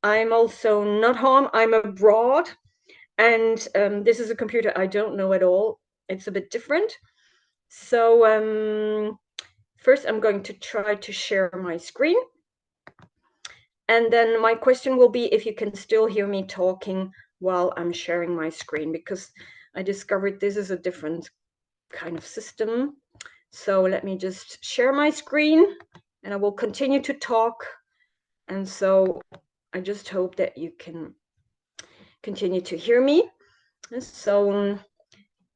I'm also not home, I'm abroad. And this is a computer I don't know at all. It's a bit different. So first I'm going to try to share my screen. And then my question will be if you can still hear me talking while I'm sharing my screen, because I discovered this is a different kind of system. So let me just share my screen and I will continue to talk. And so I just hope that you can continue to hear me. So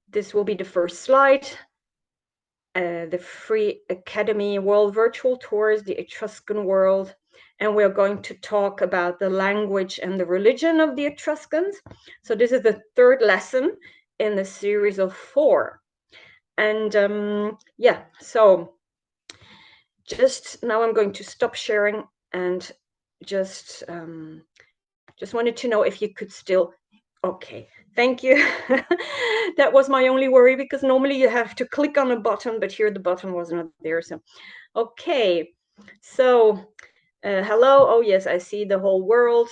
this will be the first slide. The Free Academy World Virtual Tours, the Etruscan world. And we're going to talk about the language and the religion of the Etruscans. So this is the third lesson in the series of 4. And yeah, so just now I'm going to stop sharing and just wanted to know if you could still, okay, thank you. That was my only worry, because normally you have to click on a button, but here the button was not there. So, okay, so hello. Oh yes, I see the whole world.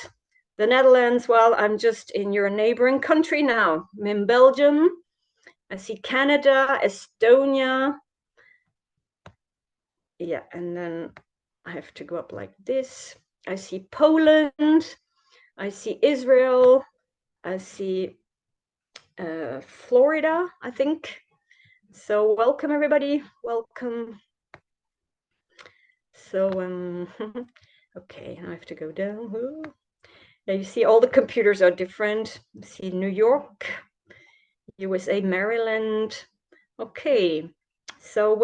The Netherlands, well, I'm just in your neighboring country now. I'm in Belgium. I see Canada, Estonia. Yeah, and then I have to go up like this. I see Poland. I see Israel. I see Florida, I think. So welcome everybody, welcome. So okay, I have to go down. Ooh. Yeah, you see all the computers are different. You see New York, USA, Maryland. Okay, so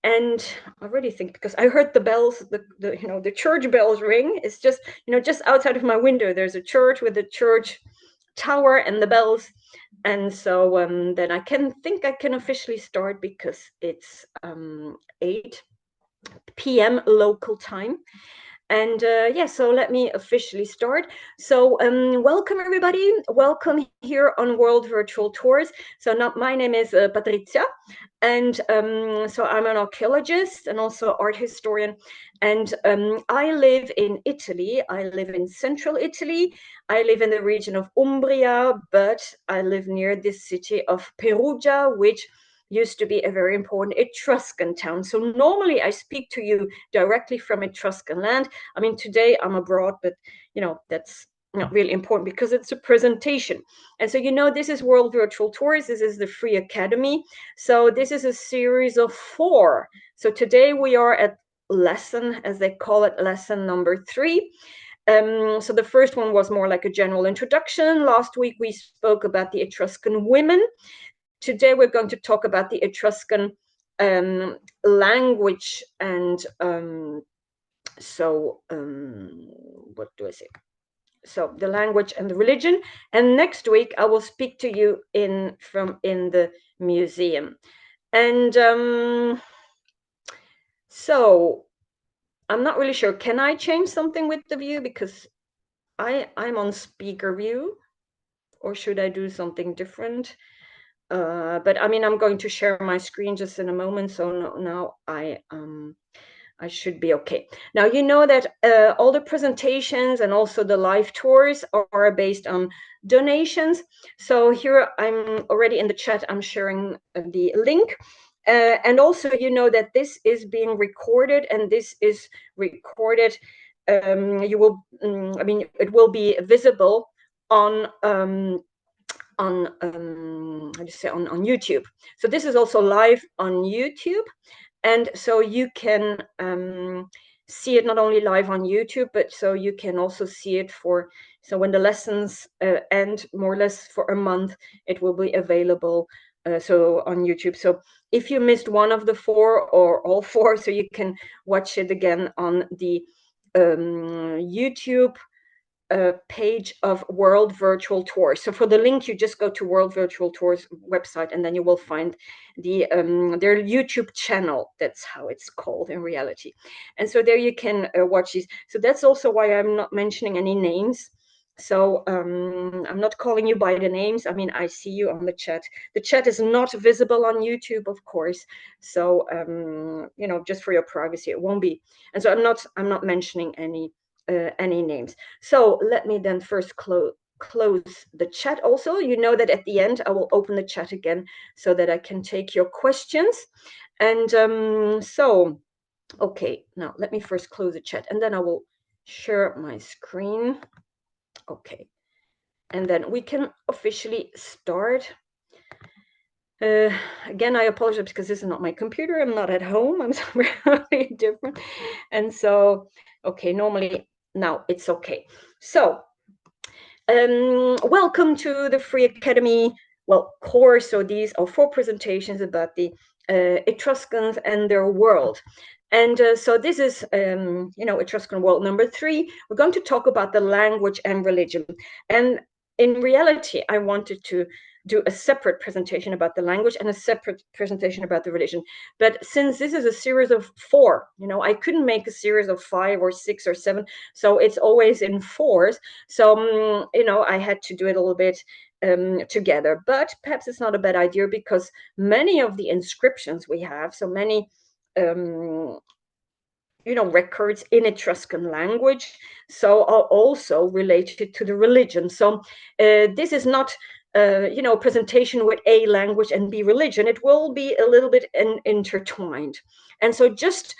and I really think, because I heard the bells, the church bells ring. It's just just outside of my window. There's a church with a church tower and the bells. And so then I can officially start, because it's 8 p.m. local time. And yeah, so let me officially start. So welcome everybody. Welcome here on World Virtual Tours. So now my name is Patrizia, and so I'm an archaeologist and also art historian. And I live in Italy. I live in central Italy. I live in the region of Umbria, but I live near this city of Perugia, which used to be a very important Etruscan town. So normally I speak to you directly from Etruscan land. I mean, today I'm abroad, but that's not really important because it's a presentation. And so this is World Virtual Tours. This is the Free Academy. So this is a series of 4. So today we are at lesson, as they call it, lesson number 3. So the first one was more like a general introduction. Last week we spoke about the Etruscan women. Today we're going to talk about the Etruscan language and what do I say? So the language and the religion. And next week I will speak to you in the museum. And so I'm not really sure. Can I change something with the view? Because I'm on speaker view, or should I do something different? But I mean, I'm going to share my screen just in a moment. So now I should be okay. Now, you know that all the presentations and also the live tours are based on donations. So here I'm already in the chat, I'm sharing the link. And also, that this is being recorded, and this is recorded. You will, I mean, it will be visible on how do you say, on YouTube. So this is also live on YouTube. And so you can see it not only live on YouTube, but so you can also see it so when the lessons end, more or less for a month, it will be available so on YouTube. So if you missed one of the 4 or all 4, so you can watch it again on the YouTube page of World Virtual Tours. So for the link, you just go to World Virtual Tours website, and then you will find their YouTube channel. That's how it's called in reality. And so there you can watch these. So that's also why I'm not mentioning any names. So I'm not calling you by the names. I mean, I see you on the chat. The chat is not visible on YouTube, of course. So just for your privacy, it won't be. And so I'm not mentioning any any names. So let me then first close the chat also. You know that at the end I will open the chat again so that I can take your questions. And so, okay, now let me first close the chat and then I will share my screen. Okay, and then we can officially start. Again, I apologize because this is not my computer. I'm not at home. I'm somewhere different. And so, okay, normally now it's okay. So, welcome to the Free Academy, well, course. So these are 4 presentations about the Etruscans and their world. And so this is, Etruscan world number 3. We're going to talk about the language and religion. And in reality, I wanted to do a separate presentation about the language and a separate presentation about the religion. But since this is a series of 4, I couldn't make a series of 5 or 6 or 7. So it's always in 4s. So, I had to do it a little bit together. But perhaps it's not a bad idea because many of the inscriptions we have, so many records in Etruscan language, so are also related to the religion. So this is not presentation with A language and B religion. It will be a little bit intertwined. And so just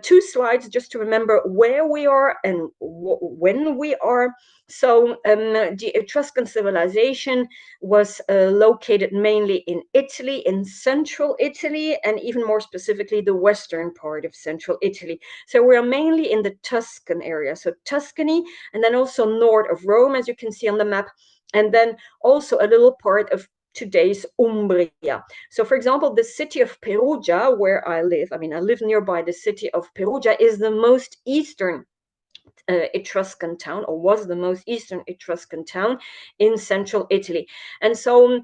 2 slides just to remember where we are and when we are. So the Etruscan civilization was located mainly in Italy, in central Italy, and even more specifically, the western part of central Italy. So we are mainly in the Tuscan area, so Tuscany, and then also north of Rome, as you can see on the map, and then also a little part of today's Umbria. So, for example, the city of Perugia, where I live, I live nearby the city of Perugia, is the most eastern Etruscan town, or was the most eastern Etruscan town in central Italy. And so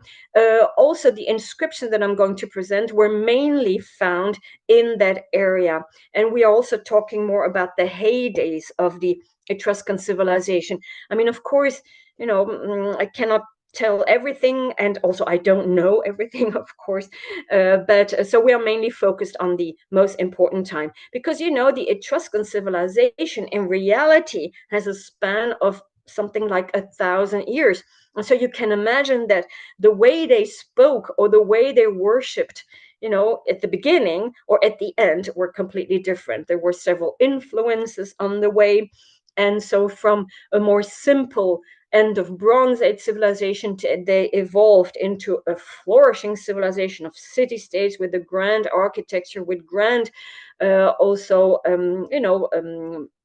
also the inscriptions that I'm going to present were mainly found in that area. And we are also talking more about the heydays of the Etruscan civilization. Of course, I cannot tell everything, and also I don't know everything, of course, but so we are mainly focused on the most important time, because the Etruscan civilization in reality has a span of something like 1,000 years. And so you can imagine that the way they spoke or the way they worshipped, at the beginning or at the end, were completely different. There were several influences on the way. And so from a more simple end of Bronze Age civilization, they evolved into a flourishing civilization of city-states with a grand architecture, with grand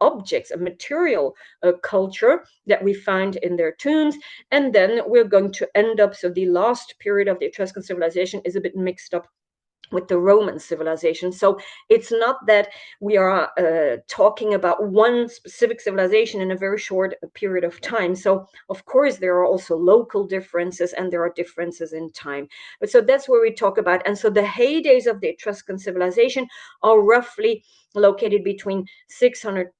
objects, a material culture that we find in their tombs. And then we're going to end up, so the last period of the Etruscan civilization is a bit mixed up with the Roman civilization. So it's not that we are talking about one specific civilization in a very short period of time. So of course there are also local differences, and there are differences in time. But so that's where we talk about. And so the heydays of the Etruscan civilization are roughly located between 650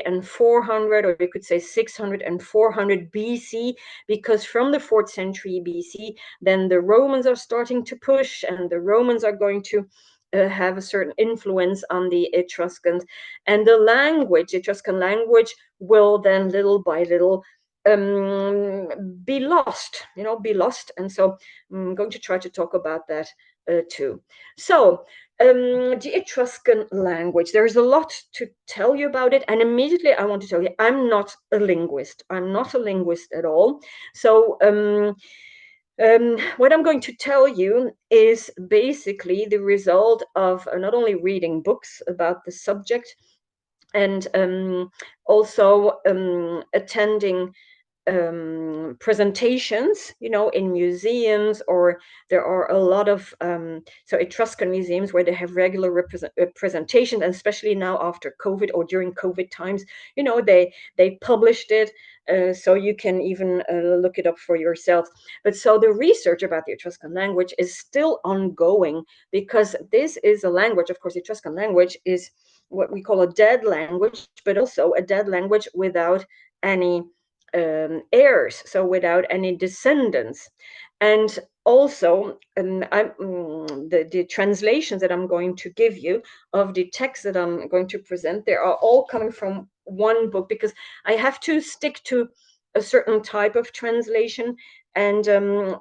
and 400, or you could say 600 and 400 BC, because from the 4th century BC, then the Romans are starting to push, and the Romans are going to have a certain influence on the Etruscans, and the language, Etruscan language, will then little by little be lost. And so I'm going to try to talk about that too. So the Etruscan language, there's a lot to tell you about it, and immediately I want to tell you, I'm not a linguist. I'm not a linguist at all. So what I'm going to tell you is basically the result of not only reading books about the subject, and also attending presentations, in museums, or there are a lot of so Etruscan museums where they have regular presentations, and especially now after COVID or during COVID times, they published it, so you can even look it up for yourself. But so the research about the Etruscan language is still ongoing, because this is a language, of course, Etruscan language is what we call a dead language, but also a dead language without any heirs, so without any descendants. And also, the translations that I'm going to give you of the text that I'm going to present, they are all coming from one book, because I have to stick to a certain type of translation. And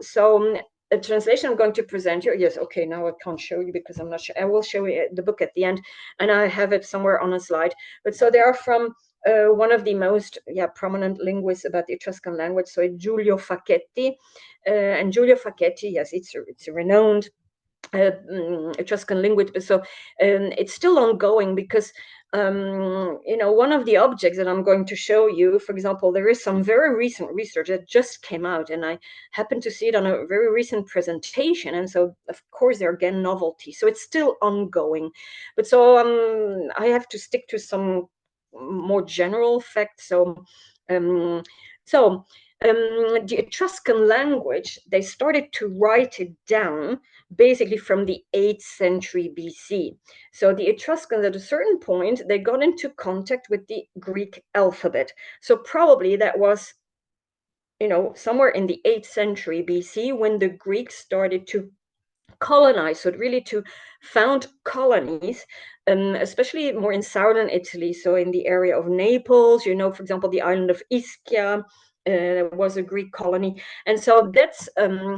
so the translation I'm going to present you, yes, okay, now I can't show you because I'm not sure. I will show you the book at the end, and I have it somewhere on a slide. But so they are from one of the most prominent linguists about the Etruscan language, so Giulio Facchetti. And Giulio Facchetti, yes, it's a renowned Etruscan linguist, but so it's still ongoing, because one of the objects that I'm going to show you, for example, there is some very recent research that just came out, and I happened to see it on a very recent presentation, and so of course they're again novelty, so it's still ongoing. But so I have to stick to some more general facts. The Etruscan language, they started to write it down basically from the 8th century BC. So the Etruscans, at a certain point, they got into contact with the Greek alphabet. So probably that was, somewhere in the 8th century BC, when the Greeks started to colonize, so really to found colonies, especially more in southern Italy, so in the area of Naples, for example, the island of Ischia was a Greek colony. And so that's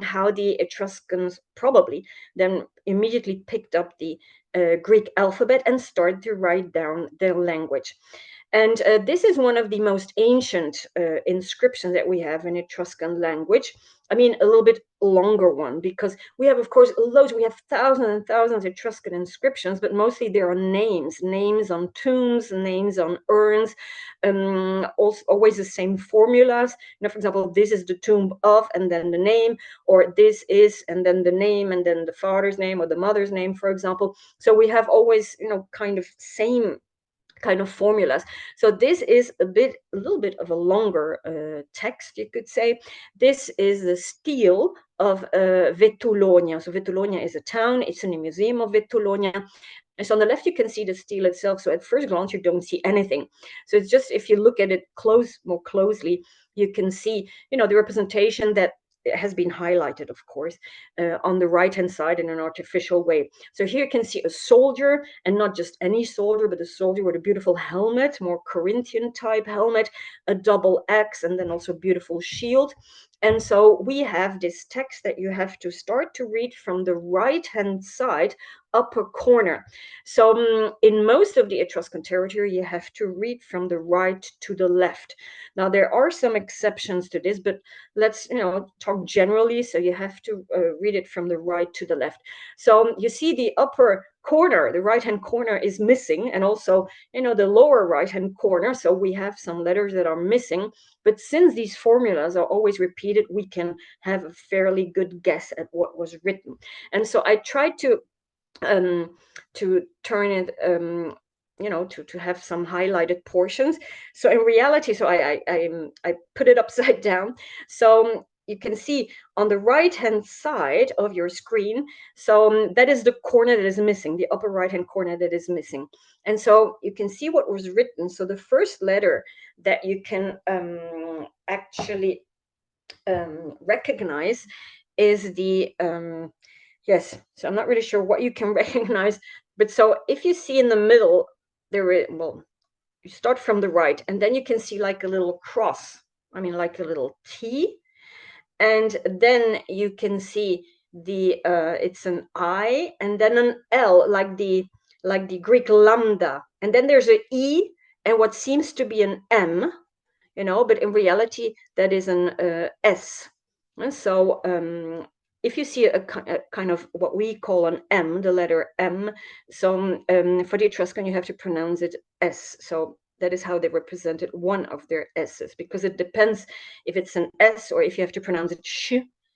how the Etruscans probably then immediately picked up the Greek alphabet and started to write down their language. And this is one of the most ancient inscriptions that we have in Etruscan language. I mean, a little bit longer one, because we have, of course, loads. We have thousands and thousands of Etruscan inscriptions, but mostly there are names on tombs, names on urns, also always the same formulas. For example, this is the tomb of, and then the name, or this is, and then the name, and then the father's name or the mother's name, for example. So we have always, kind of same kind of formulas. So this is a little bit of a longer text, you could say. This is the stele of Vetulonia. So Vetulonia is a town. It's in the Museum of Vetulonia. And so on the left, you can see the stele itself. So at first glance, you don't see anything. So it's just, if you look at it more closely, you can see, the representation that has been highlighted, of course, on the right-hand side in an artificial way. So here you can see a soldier, and not just any soldier, but a soldier with a beautiful helmet, more Corinthian type helmet, a double axe, and then also a beautiful shield. And so we have this text that you have to start to read from the right-hand side upper corner. So in most of the Etruscan territory, you have to read from the right to the left. Now, there are some exceptions to this, but let's talk generally. So you have to read it from the right to the left. So you see the upper corner, the right-hand corner is missing, and also the lower right-hand corner. So we have some letters that are missing, but since these formulas are always repeated, we can have a fairly good guess at what was written. And so I tried to turn it to have some highlighted portions. So in reality, so I put it upside down. So you can see on the right-hand side of your screen, so that is the corner that is missing, the upper right-hand corner that is missing. And so you can see what was written. So the first letter that you can actually recognize is the yes, so I'm not really sure what you can recognize, but so if you see in the middle, there is, well, you start from the right, and then you can see like a little cross, like a little T, and then you can see the, it's an I, and then an L, like the Greek lambda, and then there's an E, and what seems to be an M, but in reality, that is an S. And so if you see a kind of what we call an M, the letter M, so for the Etruscan, you have to pronounce it S. So that is how they represented one of their S's, because it depends if it's an S or if you have to pronounce it sh.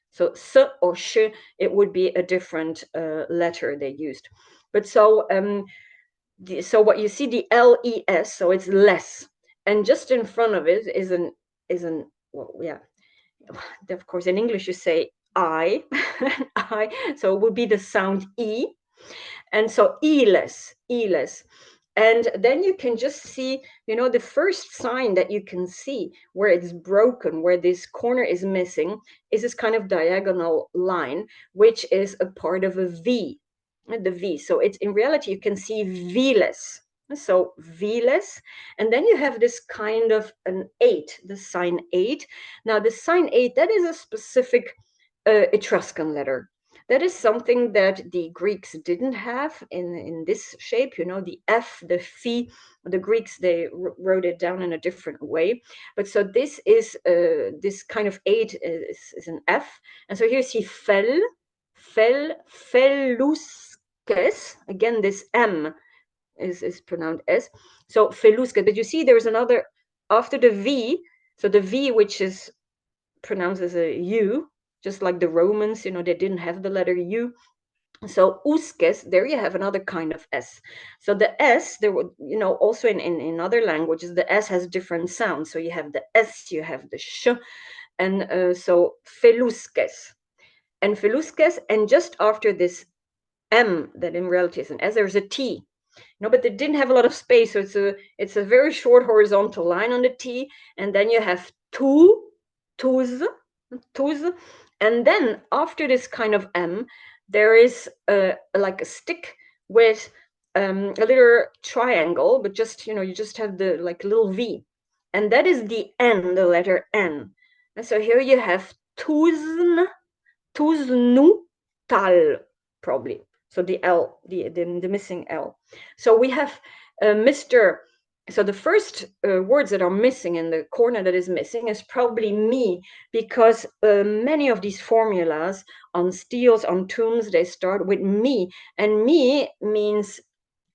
So S or sh, it would be a different letter they used. But so so what you see, the LES, so it's less, and just in front of it is an well, yeah, of course in English you say I, I, so it would be the sound E, and so eles, And then you can just see, the first sign that you can see where it's broken, where this corner is missing, is this kind of diagonal line, which is a part of a V, the V. So it's, in reality, you can see V-less. So V-less, and then you have this kind of an 8, the sign 8. Now the sign 8, that is a specific Etruscan letter. That is something that the Greeks didn't have in this shape, the F, the phi. The Greeks, they wrote it down in a different way. But so this is, this kind of 8 is an F. And so here you see felusques. Again, this M is pronounced S. So felusques. But you see there's another, after the V, so the V, which is pronounced as a U, just like the Romans, they didn't have the letter U. So usques, there you have another kind of S. So the S, there would, also in other languages, the S has different sounds. So you have the S, you have the sh, and so felusques. And just after this M, that in reality is an S, there's a T. But they didn't have a lot of space, so it's a very short horizontal line on the T, and then you have tus, and then after this kind of M, there is like a stick with a little triangle, but just, you just have the like little V, and that is the N, the letter N. And so here you have tusnutal, probably. So the L, the missing L. So we have Mr. So the first words that are missing in the corner that is missing is probably me, because many of these formulas on steels, on tombs, they start with me. And me means,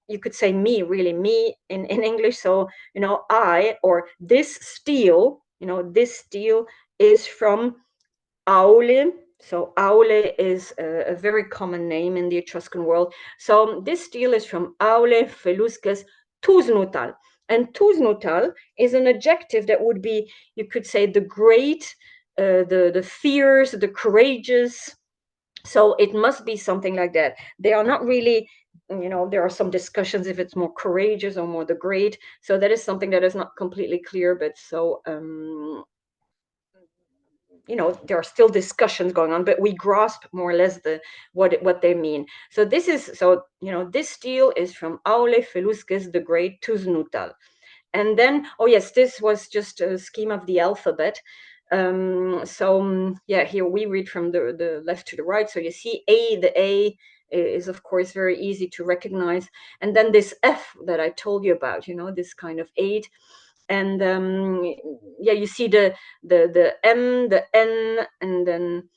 you could say me, really, me in English. So, I, or this steel, this steel is from Aule. So Aule is a very common name in the Etruscan world. So this steel is from Aule, felusques, tusnutal. And tusnutal is an adjective that would be, you could say, the great, the fierce, the courageous. So it must be something like that. They are not really, there are some discussions if it's more courageous or more the great. So that is something that is not completely clear, but so there are still discussions going on, but we grasp more or less what they mean. So this is, this steel is from Aule, felusques, the great, tusnutal. And then, oh yes, this was just a scheme of the alphabet. Yeah, here we read from the left to the right. So you see A, the A is of course very easy to recognize. And then this F that I told you about, this kind of 8. And yeah, you see the M, the N, and then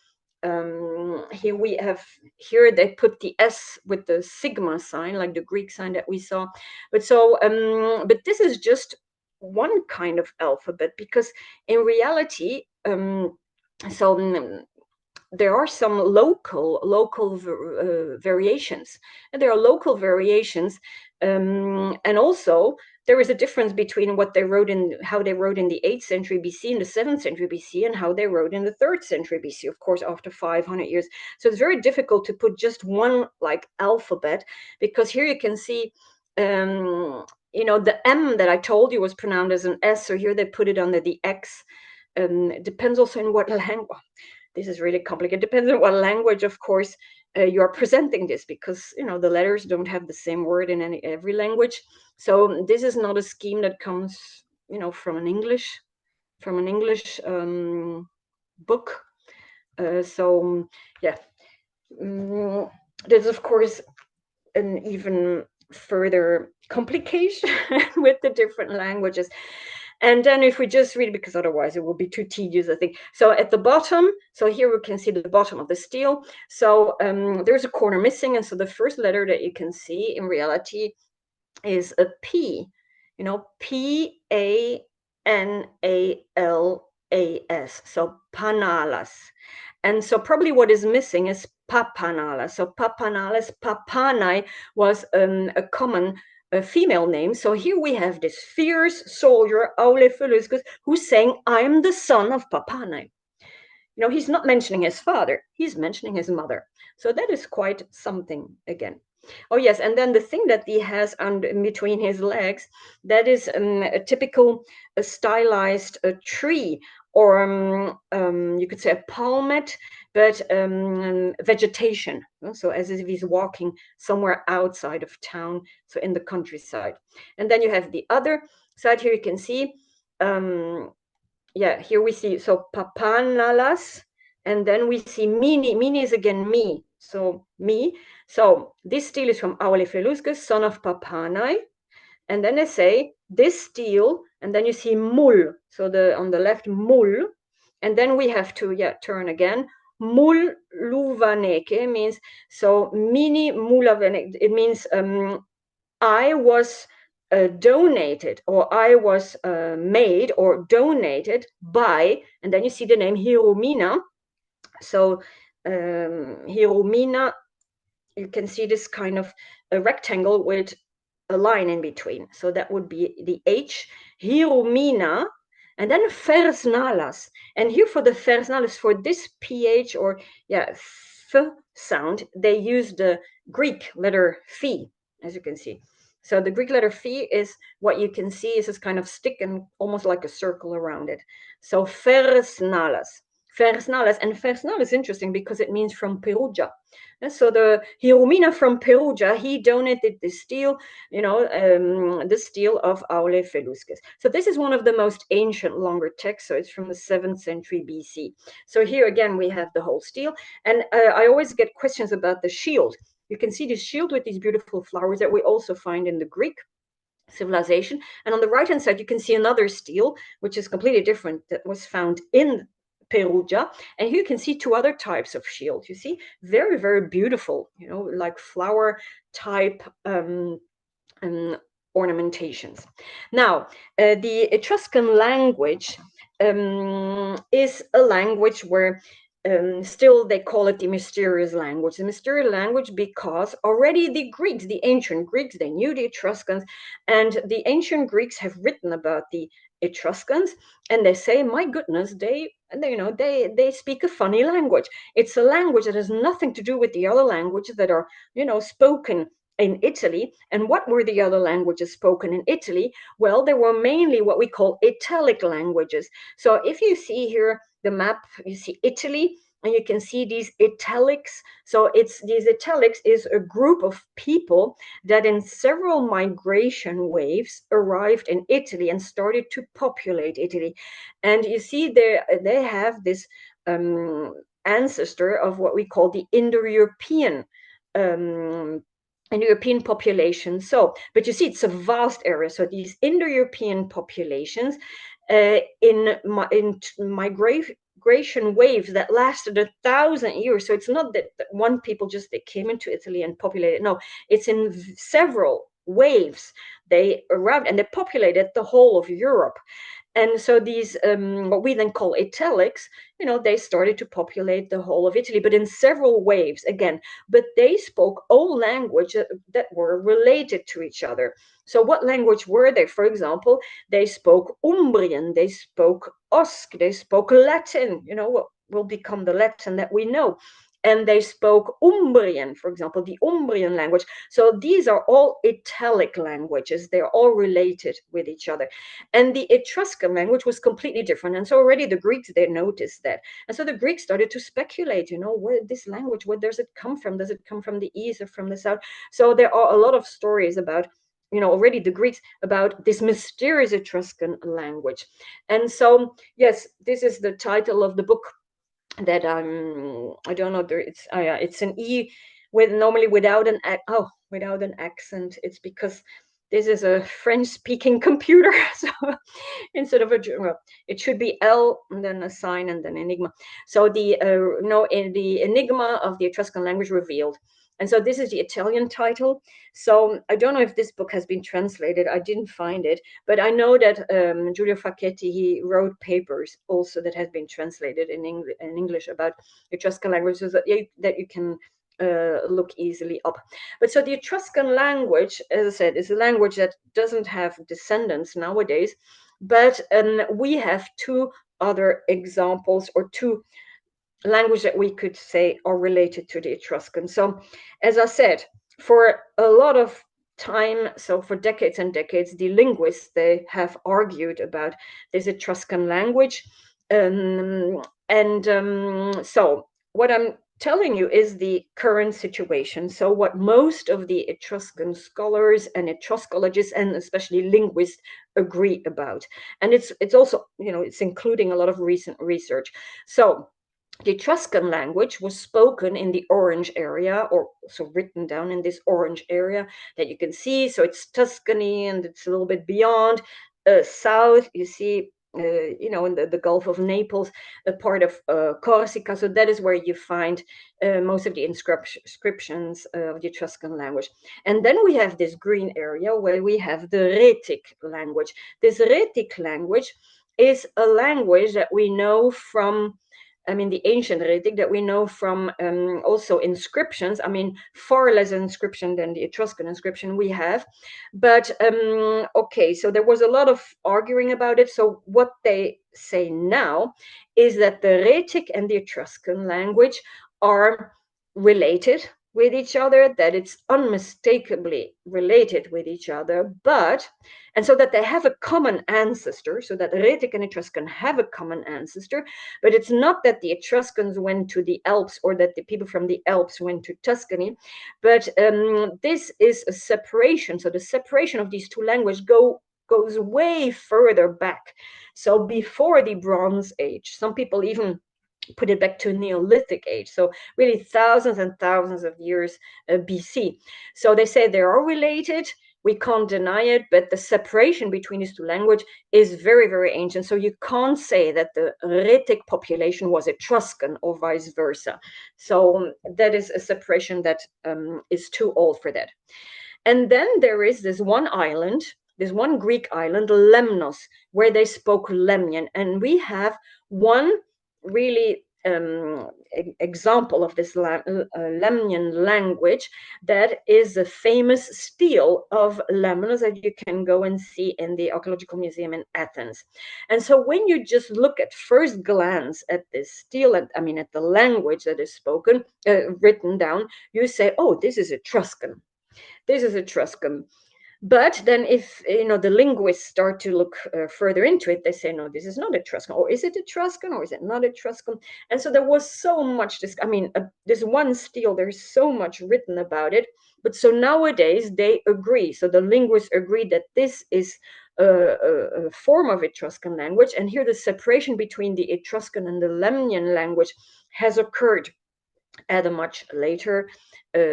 here they put the S with the sigma sign, like the Greek sign that we saw. But but this is just one kind of alphabet, because in reality, there are some local variations, and there are local variations, and also there is a difference between what they wrote in, how they wrote in the 8th century BC and the 7th century BC, and how they wrote in the 3rd century BC, of course, after 500 years. So it's very difficult to put just one like alphabet, because here you can see, the M that I told you was pronounced as an S, so here they put it under the X. It depends also in what language. This is really complicated. It depends on what language, of course, you are presenting this, because the letters don't have the same word in every language. So this is not a scheme that comes from an English book. So yeah, there's of course an even further complication with the different languages. And then if we just read, because otherwise it will be too tedious, I think. So at the bottom, so here we can see the bottom of the steel. So there's a corner missing. And so the first letter that you can see in reality is a P, Panalas. So panalas. And so probably what is missing is papanala. So papanales, papanai was a common female name. So here we have this fierce soldier, Aule Feluscus, who's saying, I am the son of Papanai. He's not mentioning his father, he's mentioning his mother. So that is quite something again. Oh yes, and then the thing that he has in between his legs, that is a typical stylized tree, or you could say a palmet, but vegetation. So as if he's walking somewhere outside of town, so in the countryside. And then you have the other side here. You can see, yeah, here we see so papanalas, and then we see mini. Mini is again me. So me. So this stele is from Aulefeluscus, son of Papanai. And then they say this stele, and then you see mul. So on the left, mul. And then we have to turn again. Mul luvaneke means, so mini mulavaneke. It means I was donated, or I was made or donated by, and then you see the name Hiromina. So Hiromina, you can see this kind of a rectangle with a line in between. So that would be the H, Hiromina, and then Versnalas. And here for the Versnalas, for this PH or F sound, they use the Greek letter phi, as you can see. So the Greek letter phi is what you can see is this kind of stick and almost like a circle around it. So Versnalas. Versnalas, and Versnalas is interesting because it means from Perugia. And so the Hiromina from Perugia, he donated the stele, the stele of Aulefeluscus. So this is one of the most ancient longer texts. So it's from the 7th century BC. So here again, we have the whole stele. And I always get questions about the shield. You can see this shield with these beautiful flowers that we also find in the Greek civilization. And on the right-hand side, you can see another stele, which is completely different, that was found in Perugia. And here you can see two other types of shield. You see, very, very beautiful, like flower type ornamentations. Now, the Etruscan language is a language where still they call it the mysterious language. The mysterious language because already the Greeks, the ancient Greeks, they knew the Etruscans, and the ancient Greeks have written about the Etruscans, and they say, my goodness, they speak a funny language. It's a language that has nothing to do with the other languages that are spoken in Italy. And what were the other languages spoken in Italy? Well, they were mainly what we call Italic languages. So if you see here the map, you see Italy, and you can see these italics. So these italics is a group of people that in several migration waves arrived in Italy and started to populate Italy. And you see they have this ancestor of what we call the Indo-European European population. So, but you see, it's a vast area. So these Indo-European populations in migration waves that lasted 1,000 years. So it's not that one people just they came into Italy and populated. No, it's in several waves. They arrived and they populated the whole of Europe. And so these, what we then call italics, they started to populate the whole of Italy, but in several waves again. But they spoke all language that were related to each other. So what language were they? For example, they spoke Umbrian, they spoke Osc, they spoke Latin, what will become the Latin that we know. And they spoke Umbrian, for example, the Umbrian language. So these are all Italic languages. They're all related with each other. And the Etruscan language was completely different. And so already the Greeks, they noticed that. And so the Greeks started to speculate, where this language, where does it come from? Does it come from the east or from the south? So there are a lot of stories about already the Greeks about this mysterious Etruscan language. And so, yes, this is the title of the book that I don't know, it's an E with normally without an accent. It's because this is a French speaking computer. So instead of it should be L and then a sign and then enigma. So the enigma of the Etruscan language revealed. And so this is the Italian title. So I don't know if this book has been translated. I didn't find it, but I know that Giulio Facchetti, he wrote papers also that has been translated in English about Etruscan languages that you can look easily up. But so the Etruscan language, as I said, is a language that doesn't have descendants nowadays, but we have two other examples or two language that we could say are related to the Etruscan. So as I said, for a lot of time, so for decades and decades, the linguists, they have argued about this Etruscan language. So what I'm telling you is the current situation. So what most of the Etruscan scholars and Etruscologists and especially linguists agree about. And it's also, it's including a lot of recent research. So the Etruscan language was spoken in the orange area, or also written down in this orange area that you can see. So it's Tuscany, and it's a little bit beyond. South, you see, in the Gulf of Naples, a part of Corsica. So that is where you find most of the inscriptions of the Etruscan language. And then we have this green area where we have the Rhetic language. This Rhetic language is a language that we know from, the ancient Rhetic that we know from also inscriptions. Far less inscription than the Etruscan inscription we have. But okay, so there was a lot of arguing about it. So what they say now is that the Rhetic and the Etruscan language are related with each other, that it's unmistakably related with each other, and so that they have a common ancestor, so that Rhetic and Etruscan have a common ancestor, but it's not that the Etruscans went to the Alps or that the people from the Alps went to Tuscany, but this is a separation. So the separation of these two languages goes way further back. So before the Bronze Age, some people even put it back to Neolithic age, so really thousands and thousands of years BC. So they say they are related. We can't deny it, but the separation between these two languages is very, very ancient. So you can't say that the Rhetic population was Etruscan or vice versa. So that is a separation that is too old for that. And then there is this one island, this one Greek island, Lemnos, where they spoke Lemnian. And we have one really example of this Lemnian language that is a famous stele of Lemnos that you can go and see in the Archaeological Museum in Athens. And so when you just look at first glance at this stele, at the language that is spoken, written down, you say, oh, this is Etruscan. This is Etruscan. But then if, the linguists start to look further into it, they say, no, this is not Etruscan. Or is it Etruscan or is it not Etruscan? And so there was so much, this one stele, there's so much written about it. But so nowadays they agree. So the linguists agree that this is a form of Etruscan language. And here the separation between the Etruscan and the Lemnian language has occurred at a much later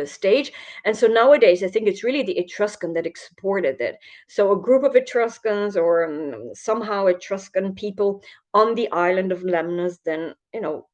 stage. And so nowadays, I think it's really the Etruscan that exported it. So a group of Etruscans or somehow Etruscan people on the island of Lemnos then,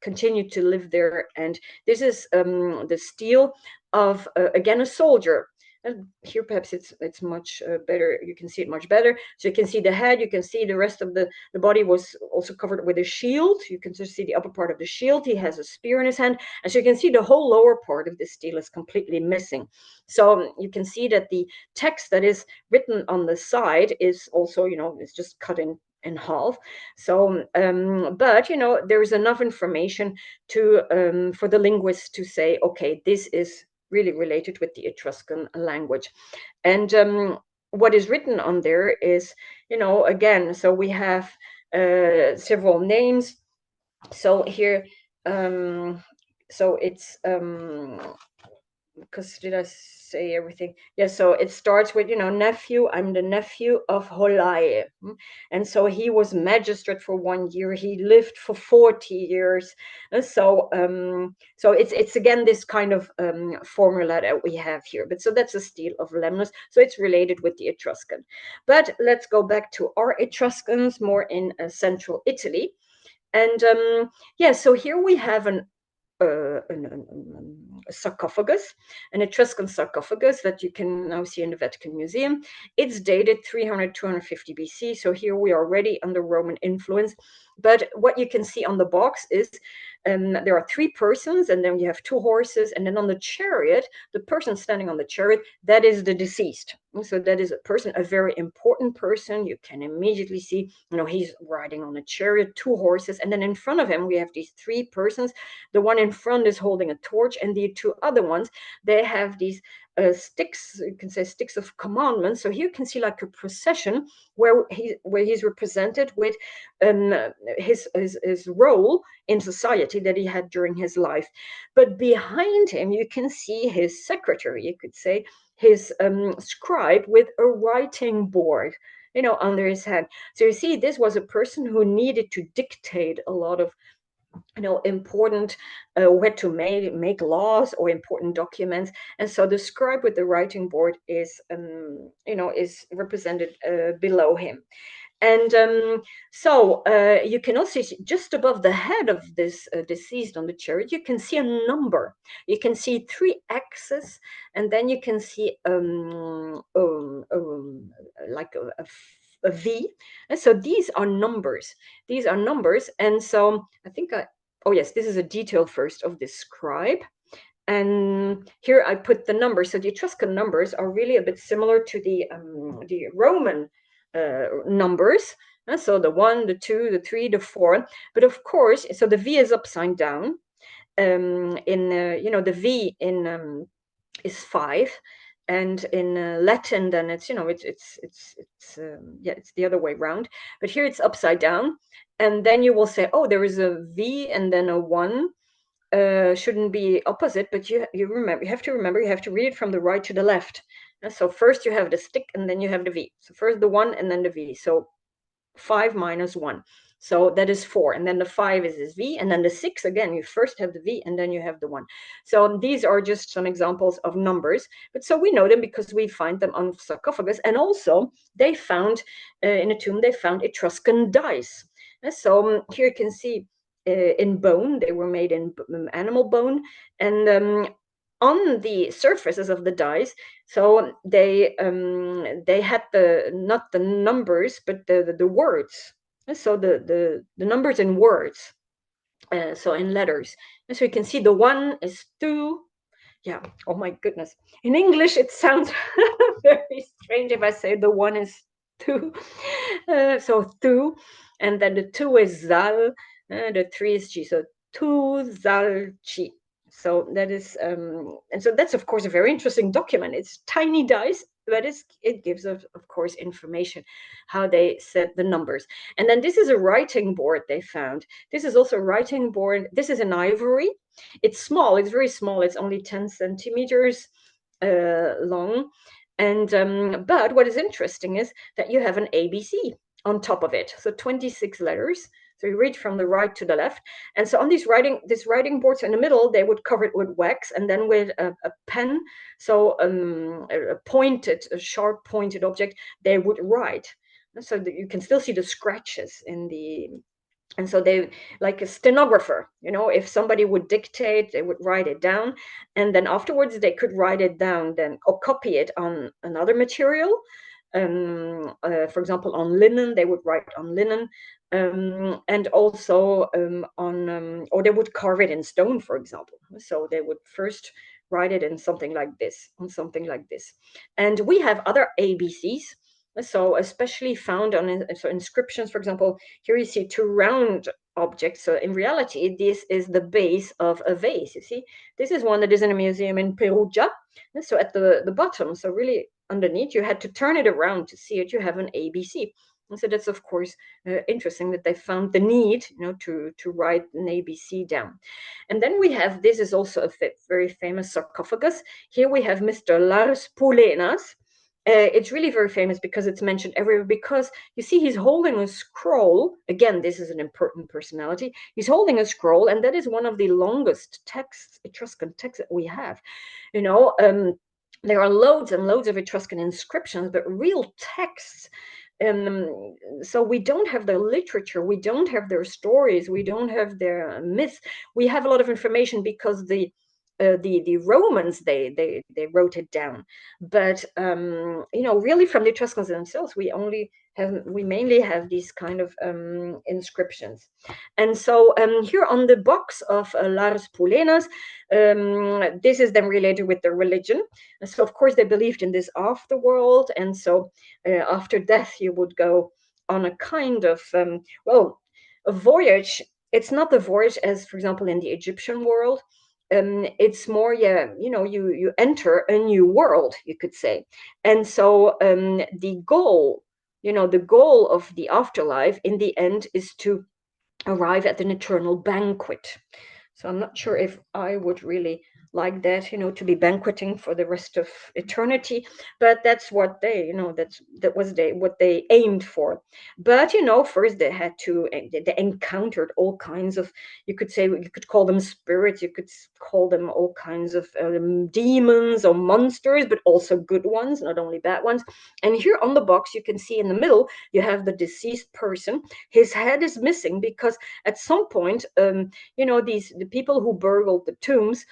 continued to live there. And this is the stele of, again, a soldier. And here perhaps it's much better. You can see it much better. So you can see the head. You can see the rest of the body was also covered with a shield. You can just see the upper part of the shield. He has a spear in his hand. And so you can see the whole lower part of the stele is completely missing. So you can see that the text that is written on the side is also, it's just cut in half. So, but there is enough information to for the linguists to say, okay, this is really related with the Etruscan language. And what is written on there is, again, so we have several names. So here, so it's because did I say everything? Yeah, so it starts with, nephew. I'm the nephew of Holae. And so he was magistrate for 1 year. He lived for 40 years. And so it's again this kind of formula that we have here. But so that's a stele of Lemnos. So it's related with the Etruscan. But let's go back to our Etruscans more in central Italy. And so here we have a sarcophagus, an Etruscan sarcophagus that you can now see in the Vatican Museum. It's dated 300, 250 BC. So here we are already under Roman influence. But what you can see on the box is there are 3 persons, and then you have 2 horses. And then on the chariot, the person standing on the chariot, that is the deceased. So that is a person, a very important person. You can immediately see, he's riding on a chariot, 2 horses. And then in front of him, we have these 3 persons. The one in front is holding a torch, and the 2 other ones, they have these sticks, you can say sticks of commandments. So here you can see like a procession where he's represented with his role in society that he had during his life. But behind him, you can see his secretary, you could say, his scribe with a writing board, under his head. So you see, this was a person who needed to dictate a lot of important where to make laws or important documents. And so the scribe with the writing board is is represented below him. And so you can also see just above the head of this deceased on the chariot, you can see a number. You can see 3 X's, and then you can see like a V. And so these are numbers. These are numbers. And so I think oh yes, this is a detail first of this scribe. And here I put the numbers. So the Etruscan numbers are really a bit similar to the Roman numbers. So the 1, the 2, the 3, the 4. But of course, so the V is upside down. The V in is 5, and in Latin, then it's it's the other way around. But here it's upside down, and then you will say, oh, there is a V and then a 1. Shouldn't be opposite, but you have to remember, you have to read it from the right to the left. And so first you have the stick, and then you have the V. So first the 1 and then the V. So 5 minus 1. So that is 4. And then the 5 is this V. And then the 6, again, you first have the V and then you have the 1. So these are just some examples of numbers. But so we know them because we find them on sarcophagus. And also they found, in a tomb, they found Etruscan dice. And so here you can see in bone, they were made in animal bone. And on the surfaces of the dice, so they had not the numbers, but the words. And so the numbers in words, so in letters. And so you can see the 1 is 2. Yeah. Oh my goodness. In English, it sounds very strange if I say the 1 is 2. So 2, and then the 2 is zal, the 3 is chi. So 2 zal chi. So that is, and so that's of course a very interesting document. It's tiny dice, but it gives of course information how they set the numbers. And then this is a writing board they found. This is also a writing board. This is an ivory. It's small. It's very small. It's only 10 centimeters long. And but what is interesting is that you have an ABC on top of it. So 26 letters. So you read from the right to the left. And so on these writing boards in the middle, they would cover it with wax, and then with a pen, so a sharp pointed object, they would write. So that you can still see the scratches in the. And so they, like a stenographer, if somebody would dictate, they would write it down, and then afterwards they could write it down then or copy it on another material. For example, on linen, they would write on linen, and also or they would carve it in stone, for example. So they would first write it in something like this, And we have other ABCs. So especially found on inscriptions, for example, here you see 2 round objects. So in reality, this is the base of a vase. You see, this is one that is in a museum in Perugia. So at the bottom, so really underneath, you had to turn it around to see it. You have an ABC. And so that's of course interesting that they found the need, to write an ABC down. And then we have, this is also a very famous sarcophagus. Here we have Mr. Lars Poulenas. It's really very famous because it's mentioned everywhere, because you see he's holding a scroll. Again, this is an important personality. He's holding a scroll, and that is one of the longest texts, Etruscan texts, that we have. There are loads and loads of Etruscan inscriptions, but real texts. So we don't have their literature, we don't have their stories, we don't have their myths. We have a lot of information because the Romans, they wrote it down, but really from the Etruscans themselves, we mainly have these kind of inscriptions. And so here on the box of Lars Poulenas, this is then related with the religion. And so of course they believed in this afterworld, and so after death you would go on a kind of a voyage. It's not the voyage as, for example, in the Egyptian world. it's more, yeah, you enter a new world, you could say. And so the goal, the goal of the afterlife in the end is to arrive at an eternal banquet. So I'm not sure if I would really like that, to be banqueting for the rest of eternity. But that's what they, that was what they aimed for. But first they had to, they encountered all kinds of, you could call them spirits, you could call them all kinds of demons or monsters, but also good ones, not only bad ones. And here on the box, you can see in the middle, you have the deceased person. His head is missing because at some point, the people who burgled the tombs,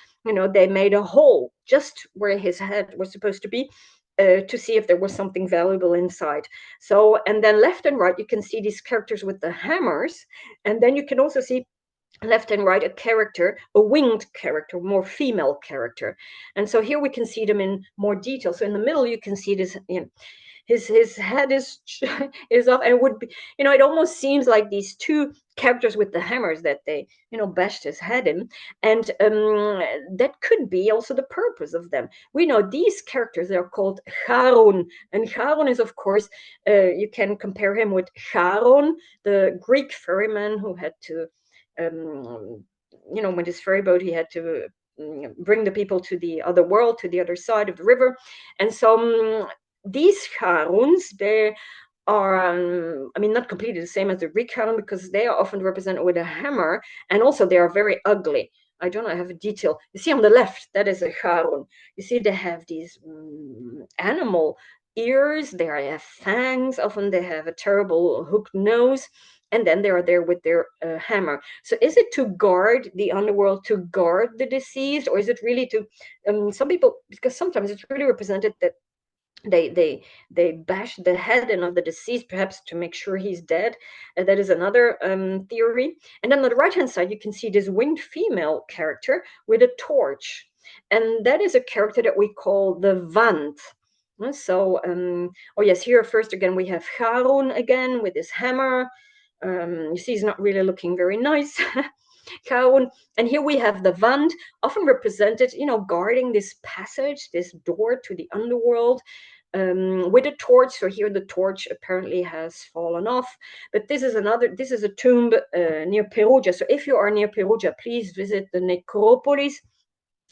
they made a hole just where his head was supposed to be, to see if there was something valuable inside. So, and then left and right, you can see these characters with the hammers, and then you can also see left and right a character, a winged character, more female character. And so here we can see them in more detail. So in the middle, you can see this, his head is is off, and it would be, it almost seems like these two characters with the hammers that they bashed his head in. And that could be also the purpose of them. We know these characters, they are called Charon, and Charon is, of course, you can compare him with Charon, the Greek ferryman who had to with his ferry boat, he had to bring the people to the other world, to the other side of the river. And so these Charuns, they are, not completely the same as the Greek Charon, because they are often represented with a hammer, and also they are very ugly. I don't know, I have a detail. You see on the left, that is a Charun. You see they have these animal ears, they have fangs, often they have a terrible hooked nose, and then they are there with their hammer. So is it to guard the underworld, to guard the deceased, or is it really to, some people, because sometimes it's really represented that they bash the head in of the deceased, perhaps to make sure he's dead. That is another theory. And then on the right hand side, you can see this winged female character with a torch, and that is a character that we call the Vant. So oh yes, here first again we have Harun again with his hammer. You see he's not really looking very nice. Harun. And here we have the Vant, often represented, guarding this passage, this door to the underworld, with a torch. So here the torch apparently has fallen off. But this is a tomb near Perugia. So if you are near Perugia, please visit the necropolis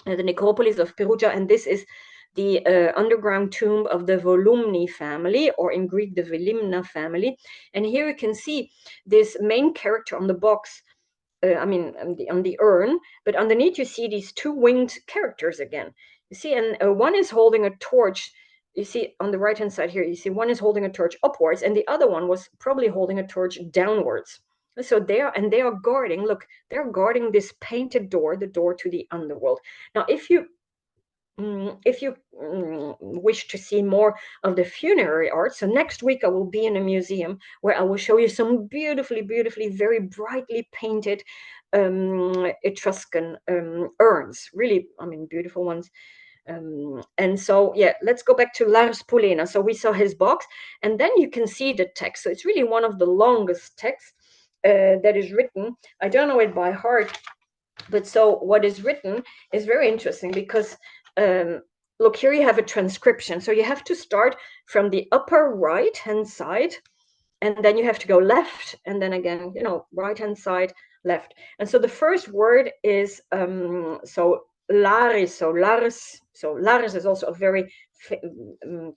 of Perugia. And this is the underground tomb of the Volumni family, or in Greek, the Velimna family. And here you can see this main character on the box, on the urn, but underneath you see these two winged characters again. You see, and one is holding a torch. You see on the right hand side here, you see one is holding a torch upwards, and the other one was probably holding a torch downwards. So they are guarding. Look, they're guarding this painted door, the door to the underworld. Now, if you wish to see more of the funerary art, so next week I will be in a museum where I will show you some beautifully, very brightly painted Etruscan urns. Really, beautiful ones. And so, yeah, let's go back to Lars Polena. So we saw his box, and then you can see the text. So it's really one of the longest texts that is written. I don't know it by heart, but so what is written is very interesting, because look, here you have a transcription. So you have to start from the upper right hand side, and then you have to go left, and then again, right hand side, left. And so the first word is so Laris. So Laris is also a very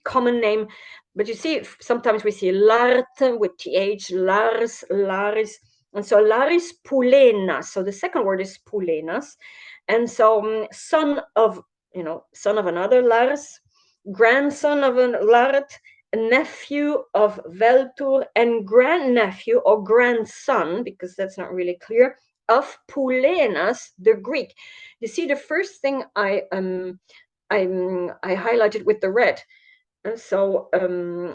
common name, but you see sometimes we see Larte with th, Lars, Laris. And so Laris Poulenas. So the second word is Poulenas. And so son of another Lars, grandson of a Lart, nephew of Veltur, and grandnephew or grandson, because that's not really clear, of Poulenas, the Greek. You see, the first thing I highlighted with the red. And so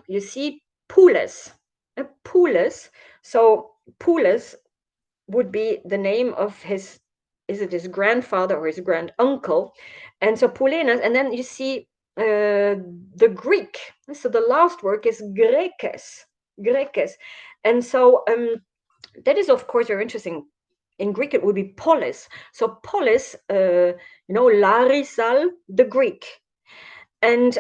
you see Poules. Poules. So Poules would be the name of his, is it his grandfather or his granduncle? And so Poulenas, and then you see the Greek. So the last word is Grekes. And so that is, of course, very interesting. in Greek it would be polis. So polis, Larisal, the Greek. And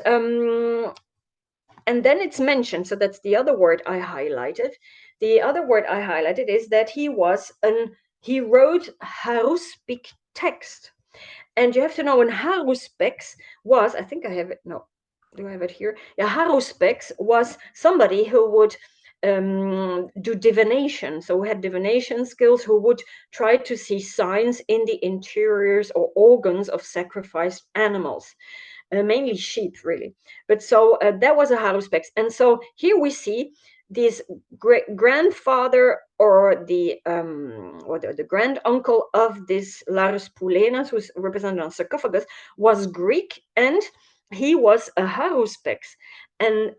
then it's mentioned, so that's the other word I highlighted. The other word I highlighted is that he wrote haruspic text. And you have to know when haruspex was, I think I have it, no, do I have it here? Yeah, haruspex was somebody who would do divination. So who had divination skills, who would try to see signs in the interiors or organs of sacrificed animals. Mainly sheep, really. But so that was a haruspex. And so here we see this great grandfather or the grand uncle of this Larus Pulenas, who's represented on sarcophagus, was Greek, and he was a haruspex. And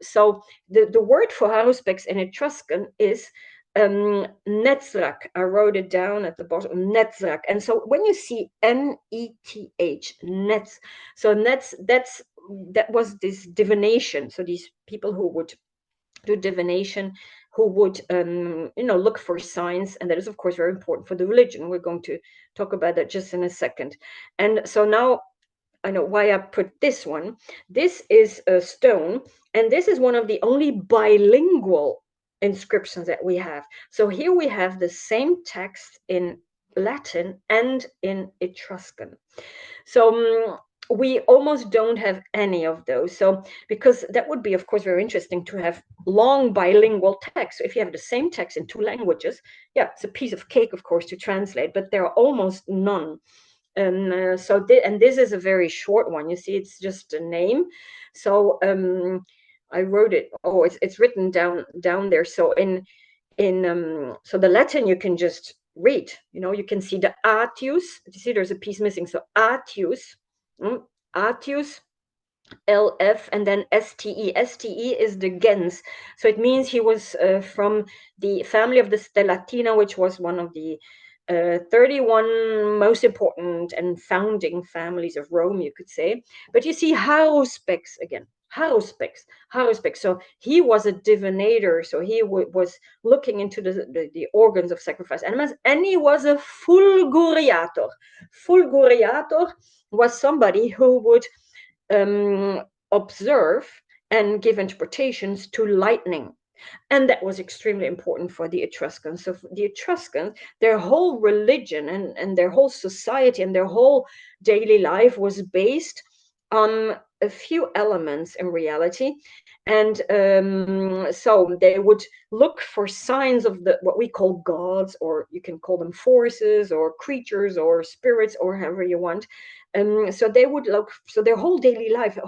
so the word for haruspex in Etruscan is Netzrak. I wrote it down at the bottom, Netzrak. And so when you see Neth, Netz, so that was this divination. So these people who would do divination, who would look for signs, and that is of course very important for the religion. We're going to talk about that just in a second. And so now I know why I put this one. This is a stone, and this is one of the only bilingual inscriptions that we have. So here we have the same text in Latin and in Etruscan. So we almost don't have any of those. So because that would be, of course, very interesting to have long bilingual text. So if you have the same text in two languages, yeah, it's a piece of cake, of course, to translate, but there are almost none. And this is a very short one. You see, it's just a name. So I wrote it. Oh, it's written down there. So so the Latin you can just read. You can see the atius. You see, there's a piece missing. So atius, atius, LF, and then STE. STE is the gens. So it means he was from the family of the Stellatina, which was one of the 31 most important and founding families of Rome, you could say. But you see haruspex again. Haruspex. So he was a divinator. So he was looking into the organs of sacrifice animals, and he was a fulguriator. Fulguriator was somebody who would observe and give interpretations to lightning. And that was extremely important for the Etruscans. So the Etruscans, their whole religion and their whole society and their whole daily life was based on a few elements in reality. And so they would look for signs of what we call gods, or you can call them forces or creatures or spirits or however you want. So they would look, so their whole daily life,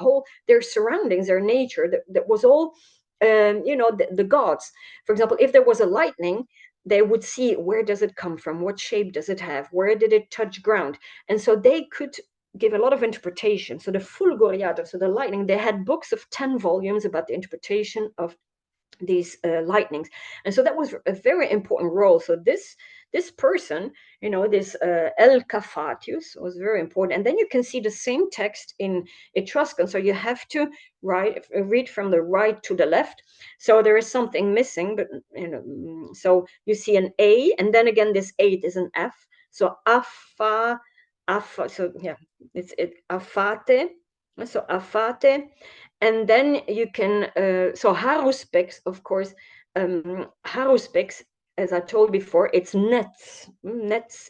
their surroundings, their nature, that was all the gods. For example, if there was a lightning, they would see, where does it come from? What shape does it have? Where did it touch ground? And so they could give a lot of interpretation. So the fulguriator, so the lightning, they had books of 10 volumes about the interpretation of these lightnings. And so that was a very important role. So this person, this El Cafatius, was very important. And then you can see the same text in Etruscan. So you have to read from the right to the left. So there is something missing, but so you see an A, and then again this 8 is an F. So afa, so yeah, it's afate. So afate. And then you can, so haruspex, of course, haruspex, as I told before, it's nets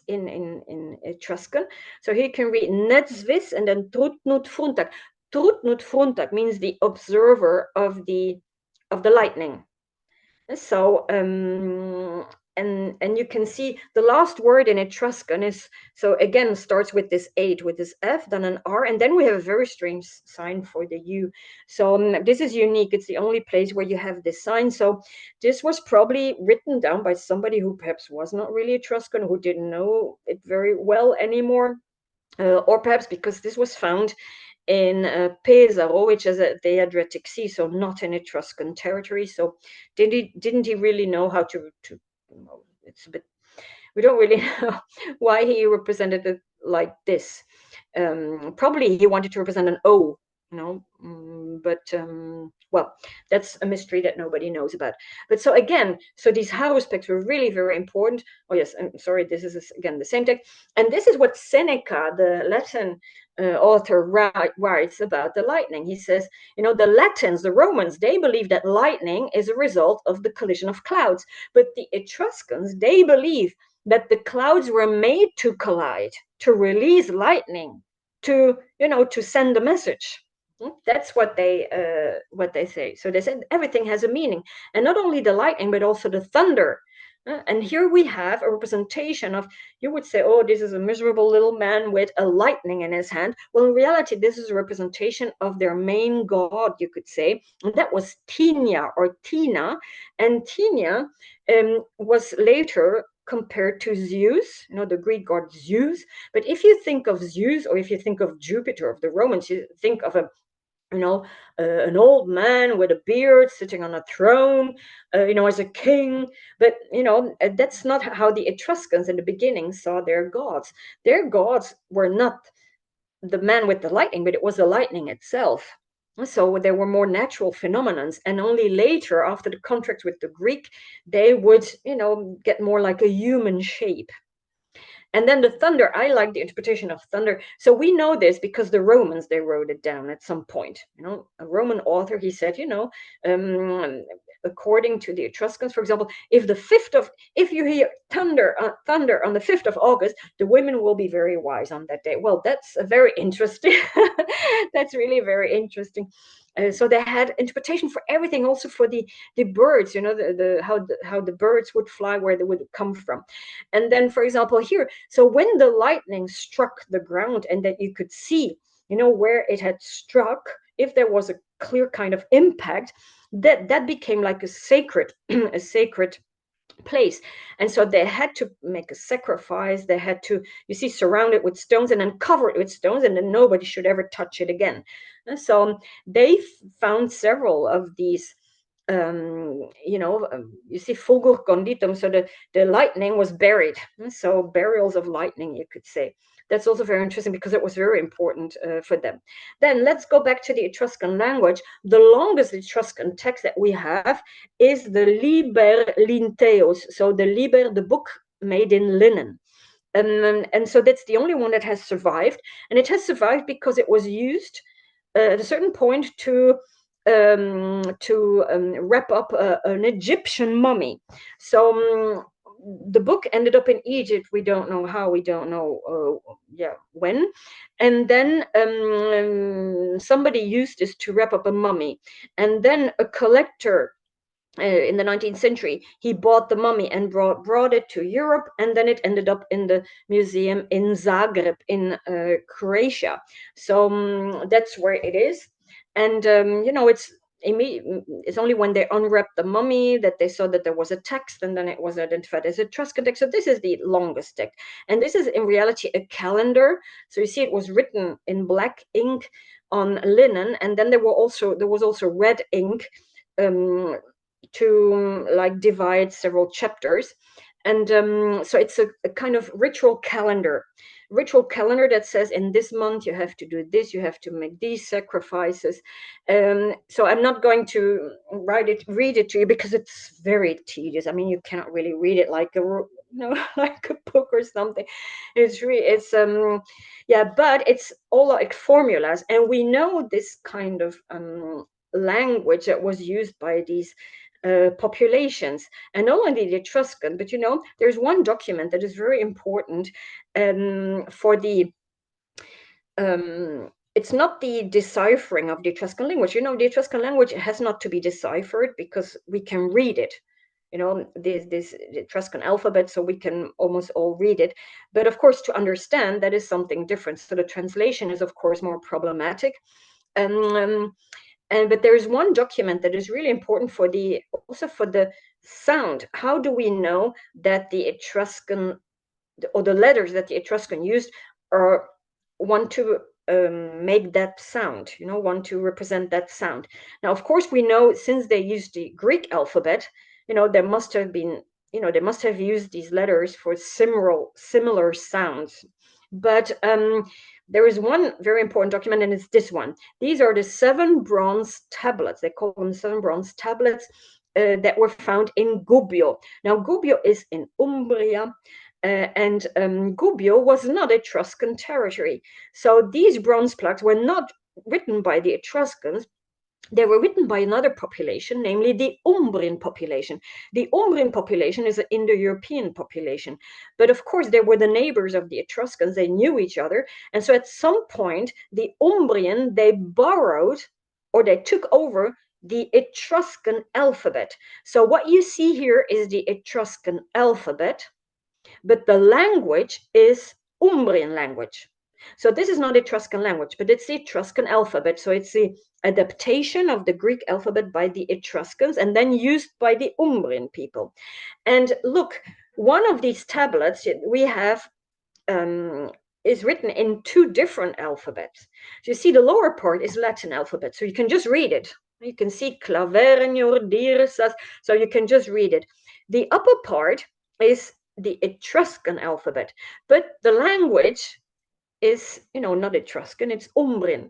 in Etruscan. So here you can read netzvis and then trutnut fruntak. Trutnut fruntak means the observer of the lightning. So and you can see the last word in Etruscan is, so again, starts with this 8, with this F, then an R, and then we have a very strange sign for the U. So this is unique. It's the only place where you have this sign. So this was probably written down by somebody who perhaps was not really Etruscan, who didn't know it very well anymore, or perhaps because this was found in Pesaro, which is the Adriatic Sea, so not in Etruscan territory. So didn't he really know how to it's a bit, we don't really know why he represented it like this. Probably he wanted to represent an O, well, that's a mystery that nobody knows about. But so again, so these haruspics were really very important. Oh yes, I'm sorry, this is again the same text. And this is what Seneca, the Latin author, writes about the lightning. He says, the Latins, the Romans, they believe that lightning is a result of the collision of clouds. But the Etruscans, they believe that the clouds were made to collide, to release lightning, to send a message. That's what they say. So they said everything has a meaning, and not only the lightning, but also the thunder. And here we have a representation of, you would say, oh, this is a miserable little man with a lightning in his hand. Well, in reality, this is a representation of their main god, you could say, and that was Tina or Tina. And Tina was later compared to Zeus, the Greek god Zeus. But if you think of Zeus, or if you think of Jupiter of the Romans, you think of an old man with a beard sitting on a throne, as a king. But, that's not how the Etruscans in the beginning saw their gods. Their gods were not the man with the lightning, but it was the lightning itself. So there were more natural phenomenons, and only later, after the contract with the Greek, they would, get more like a human shape. And then the thunder, I like the interpretation of thunder. So we know this because the Romans, they wrote it down at some point. A Roman author, he said, according to the Etruscans, for example, if you hear thunder on the 5th of August, the women will be very wise on that day. Well, that's a very interesting. That's really very interesting. So they had interpretation for everything, also for the birds, how the birds would fly, where they would come from. And then, for example, here, so when the lightning struck the ground and that you could see, where it had struck, if there was a clear kind of impact, that became like a sacred a sacred place. And so they had to make a sacrifice. They had to, surround it with stones and then cover it with stones, and then nobody should ever touch it again. And so they found several of these fulgur conditum, so the lightning was buried. So burials of lightning, you could say. That's also very interesting because it was very important for them. Then let's go back to the Etruscan language. The longest Etruscan text that we have is the Liber Linteos, so the Liber, the book made in linen. And so that's the only one that has survived. And it has survived because it was used at a certain point to wrap up an Egyptian mummy. So the book ended up in Egypt. We don't know how, we don't know when. And then somebody used this to wrap up a mummy. And then a collector in the 19th century, he bought the mummy and brought it to Europe, and then it ended up in the museum in Zagreb in Croatia. So that's where it is. And it's only when they unwrapped the mummy that they saw that there was a text, and then it was identified as Etruscan text. So this is the longest text, and this is in reality a calendar. So you see, it was written in black ink on linen, and then there was also red ink to like divide several chapters. And so it's a kind of ritual calendar that says, in this month you have to do this, you have to make these sacrifices. So I'm not going to read it to you because it's very tedious. I mean, you cannot really read it like like a book or something. But it's all like formulas, and we know this kind of language that was used by these populations, and not only the Etruscan, but there's one document that is very important for the it's not the deciphering of the Etruscan language. The Etruscan language has not to be deciphered because we can read it. This Etruscan alphabet, so we can almost all read it. But of course, to understand, that is something different. So the translation is, of course, more problematic. But there is one document that is really important for the sound. How do we know that the Etruscan, or the letters that the Etruscan used, want to make that sound, want to represent that sound? Now, of course, we know, since they used the Greek alphabet, they must have used these letters for similar sounds. But there is one very important document, and it's this one. These are the 7 bronze tablets. They call them 7 bronze tablets that were found in Gubbio. Now, Gubbio is in Umbria, and Gubbio was not Etruscan territory. So these bronze plaques were not written by the Etruscans. They were written by another population, namely the Umbrian population. The Umbrian population is an Indo-European population. But of course, they were the neighbors of the Etruscans. They knew each other. And so at some point, the Umbrian, they borrowed or they took over the Etruscan alphabet. So what you see here is the Etruscan alphabet, but the language is Umbrian language. So this is not Etruscan language, but it's the Etruscan alphabet. So it's the adaptation of the Greek alphabet by the Etruscans and then used by the Umbrian people. And look, one of these tablets we have is written in 2 different alphabets. So you see the lower part is Latin alphabet, so you can just read it. You can see clavernior, dirsas, so you can just read it. The upper part is the Etruscan alphabet, but the language is, not Etruscan, it's Umbrian.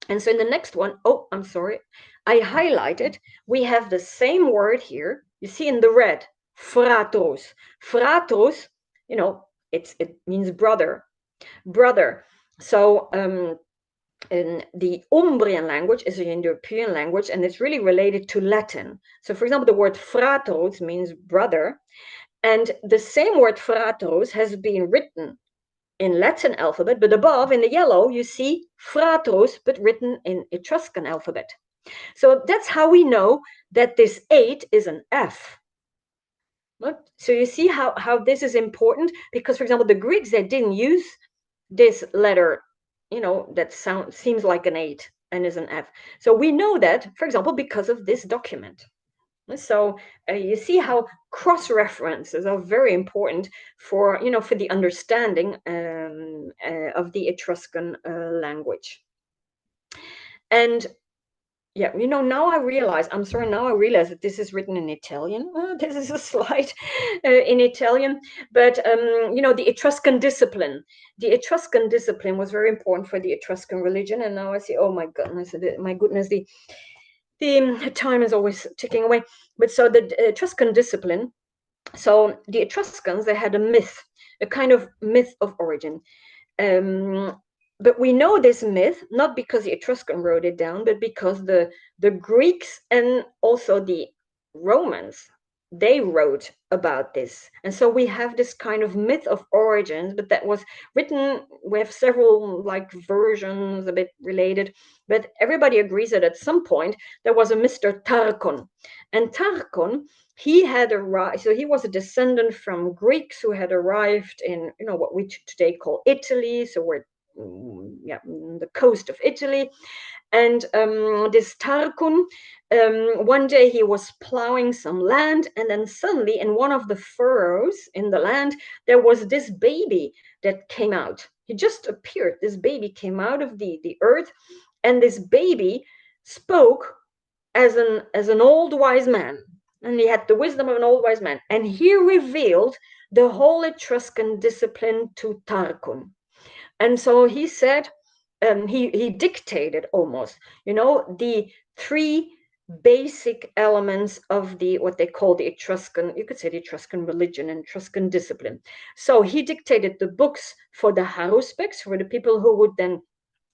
And so in the next one, oh, I'm sorry, I highlighted, we have the same word here. You see in the red, fratros. Fratros, it means brother. So in the Umbrian language is an Indo-European language, and it's really related to Latin. So for example, the word fratros means brother, and the same word fratros has been written in Latin alphabet, but above in the yellow, you see fratros, but written in Etruscan alphabet. So that's how we know that this 8 is an F. So you see how this is important, because, for example, the Greeks, they didn't use this letter, that seems like an 8 and is an F. So we know that, for example, because of this document. So you see how cross-references are very important for, for the understanding of the Etruscan language. And yeah, now I realize that this is written in Italian. This is a slide in Italian, but the Etruscan discipline. The Etruscan discipline was very important for the Etruscan religion, and now I see, oh my goodness, the time is always ticking away. But so the Etruscan discipline, so the Etruscans, they had a myth, a kind of myth of origin. But we know this myth not because the Etruscan wrote it down, but because the Greeks and also the Romans, they wrote about this. And so we have this kind of myth of origins, but that was written, we have several versions a bit related, but everybody agrees that at some point there was a Mr. Tarchon. And Tarchon, he had arrived, so he was a descendant from Greeks who had arrived in, what we today call Italy. So we're, the coast of Italy. And this Tarchon, one day he was plowing some land, and then suddenly in one of the furrows in the land, there was this baby that came out. He just appeared. This baby came out of the earth, and this baby spoke as an old wise man. And he had the wisdom of an old wise man. And he revealed the whole Etruscan discipline to Tarchon. And so he said, he dictated almost, the 3 basic elements of what they call the Etruscan, you could say the Etruscan religion and Etruscan discipline. So he dictated the books for the haruspex, for the people who would then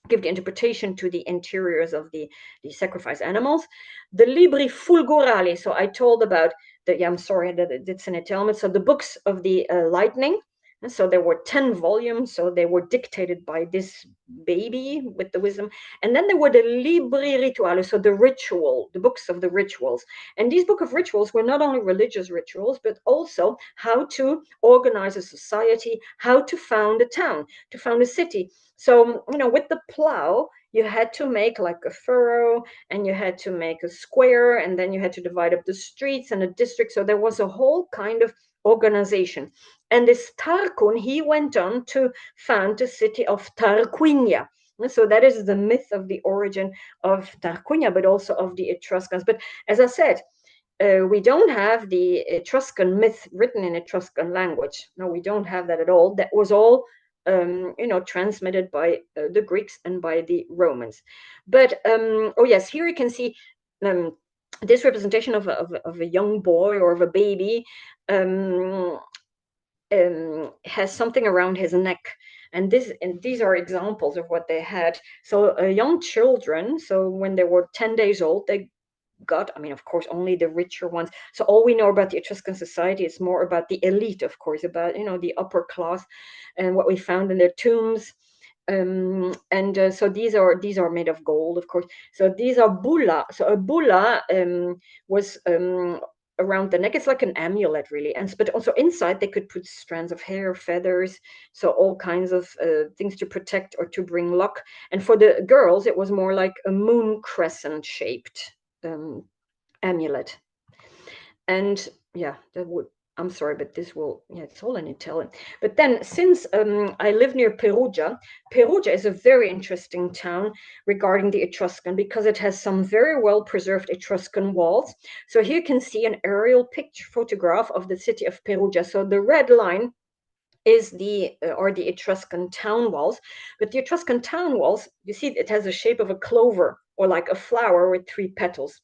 give the interpretation to the interiors of the sacrifice animals. The libri fulgurali, so I told about I'm sorry that it's an Italian, so the books of the lightning. And so there were 10 volumes, so they were dictated by this baby with the wisdom. And then there were the libri rituali, so the books of the rituals. And these books of rituals were not only religious rituals, but also how to organize a society, how to found a town, to found a city. So, with the plow, you had to make like a furrow, and you had to make a square, and then you had to divide up the streets and a district. So there was a whole kind of organization. And this Tarchon, he went on to found the city of Tarquinia. So that is the myth of the origin of Tarquinia, but also of the Etruscans. But as I said, we don't have the Etruscan myth written in Etruscan language. No, we don't have that at all. That was all transmitted by the Greeks and by the Romans. But oh yes, here you can see this representation of a young boy or of a baby has something around his neck. And these are examples of what they had. So young children, so when they were 10 days old, they got, I mean, of course, only the richer ones. So all we know about the Etruscan society is more about the elite, of course, about, the upper class and what we found in their tombs. So these are made of gold, of course. So these are bulla. So a bulla was around the neck. It's like an amulet, really. But also inside they could put strands of hair, feathers, so all kinds of things to protect or to bring luck. And for the girls, it was more like a moon crescent shaped amulet. And yeah, I'm sorry, but this will, it's all in Italian. But then, since I live near Perugia, Perugia is a very interesting town regarding the Etruscan, because it has some very well preserved Etruscan walls. So here you can see an aerial picture photograph of the city of Perugia. So the red line is the Etruscan town walls. But the Etruscan town walls, you see, it has the shape of a clover or like a flower with 3 petals.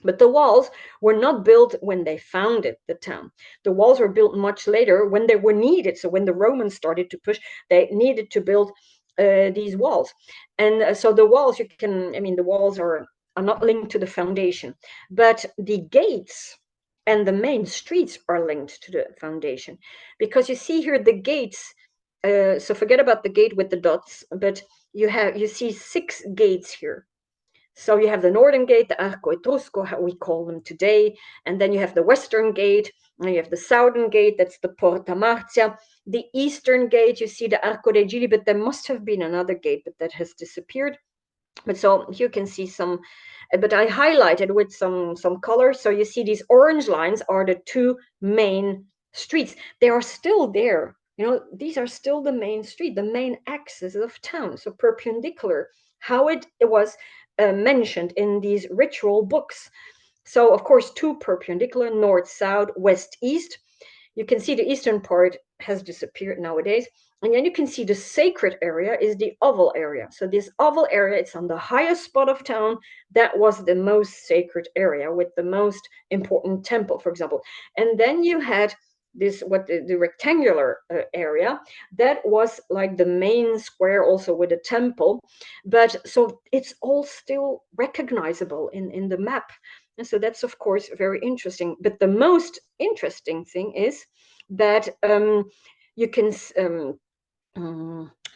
But the walls were not built when they founded the town. The walls were built much later when they were needed. So when the Romans started to push, they needed to build these walls. And so the walls, the walls are not linked to the foundation, but the gates and the main streets are linked to the foundation. Because you see here the gates, so forget about the gate with the dots, but you see 6 gates here. So you have the northern gate, the Arco Etrusco, how we call them today, and then you have the western gate, and you have the southern gate, that's the Porta Marzia. The eastern gate, you see the Arco dei Gili, but there must have been another gate, but that has disappeared. But so you can see some, but I highlighted with some colors. So you see these orange lines are the 2 main streets. They are still there. These are still the main street, the main axis of town. So perpendicular, how it was mentioned in these ritual books. So of course 2 perpendicular, north, south, west, east. You can see the eastern part has disappeared nowadays. And then you can see the sacred area is the oval area. So this oval area, it's on the highest spot of town. That was the most sacred area with the most important temple, for example. And then you had the rectangular area that was like the main square, also with a temple. But so it's all still recognizable in the map. And so that's, of course, very interesting. But the most interesting thing is that you can,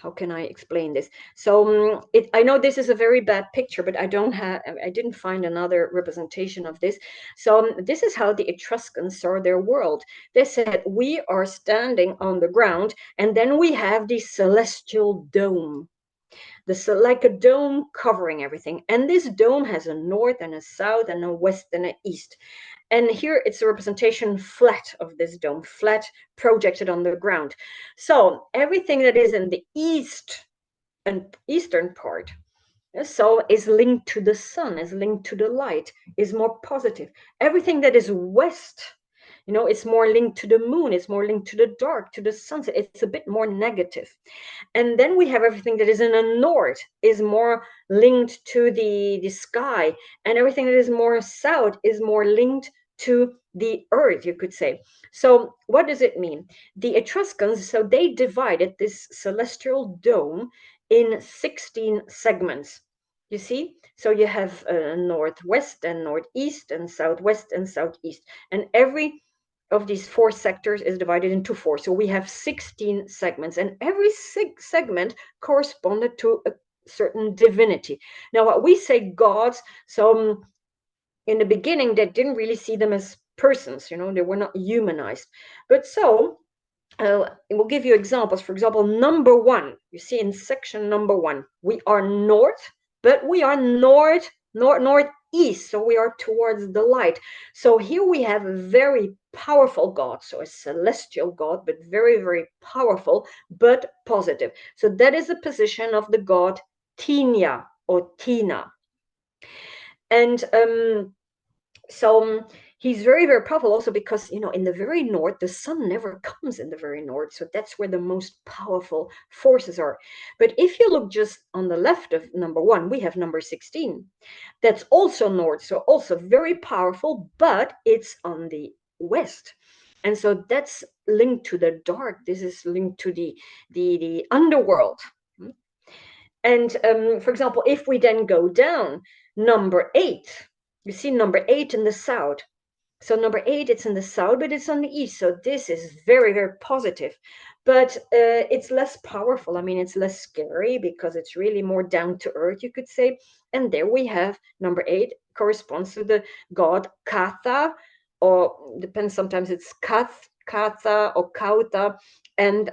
how can I explain this? So I know this is a very bad picture, but I didn't find another representation of this. So this is how the Etruscans saw their world. They said, we are standing on the ground, and then we have the celestial dome. Like a dome covering everything. And this dome has a north and a south and a west and an east. And here it's a representation flat of this dome, flat projected on the ground. So everything that is in the east and eastern part, so is linked to the sun, is linked to the light, is more positive. Everything that is west, it's more linked to the moon, it's more linked to the dark, to the sunset. It's a bit more negative. And then we have everything that is in the north is more linked to the sky, and everything that is more south is more linked to the earth, you could say. So what does it mean? The Etruscans, so they divided this celestial dome in 16 segments. You see? So you have northwest and northeast and southwest and southeast. And every of these 4 sectors is divided into 4. So we have 16 segments, and every segment corresponded to a certain divinity. Now, what we say gods, so in the beginning, they didn't really see them as persons, they were not humanized. But so it will give you examples. For example, number 1, you see in section number 1, we are north, but we are northeast, so we are towards the light. So here we have a very powerful God, so a celestial God, but very, very powerful, but positive. So that is the position of the god Tina or Tina. And so he's very, very powerful also because, in the very north, the sun never comes in the very north. So that's where the most powerful forces are. But if you look just on the left of number 1, we have number 16. That's also north, so also very powerful, but it's on the west. And so that's linked to the dark. This is linked to the underworld. And for example, if we then go down, number 8, you see number 8 in the south. So number 8, it's in the south, but it's on the east. So this is very, very positive. But it's less powerful. I mean, it's less scary because it's really more down to earth, you could say. And there we have number 8 corresponds to the god Katha, or depends, sometimes it's Katha or Kauta. And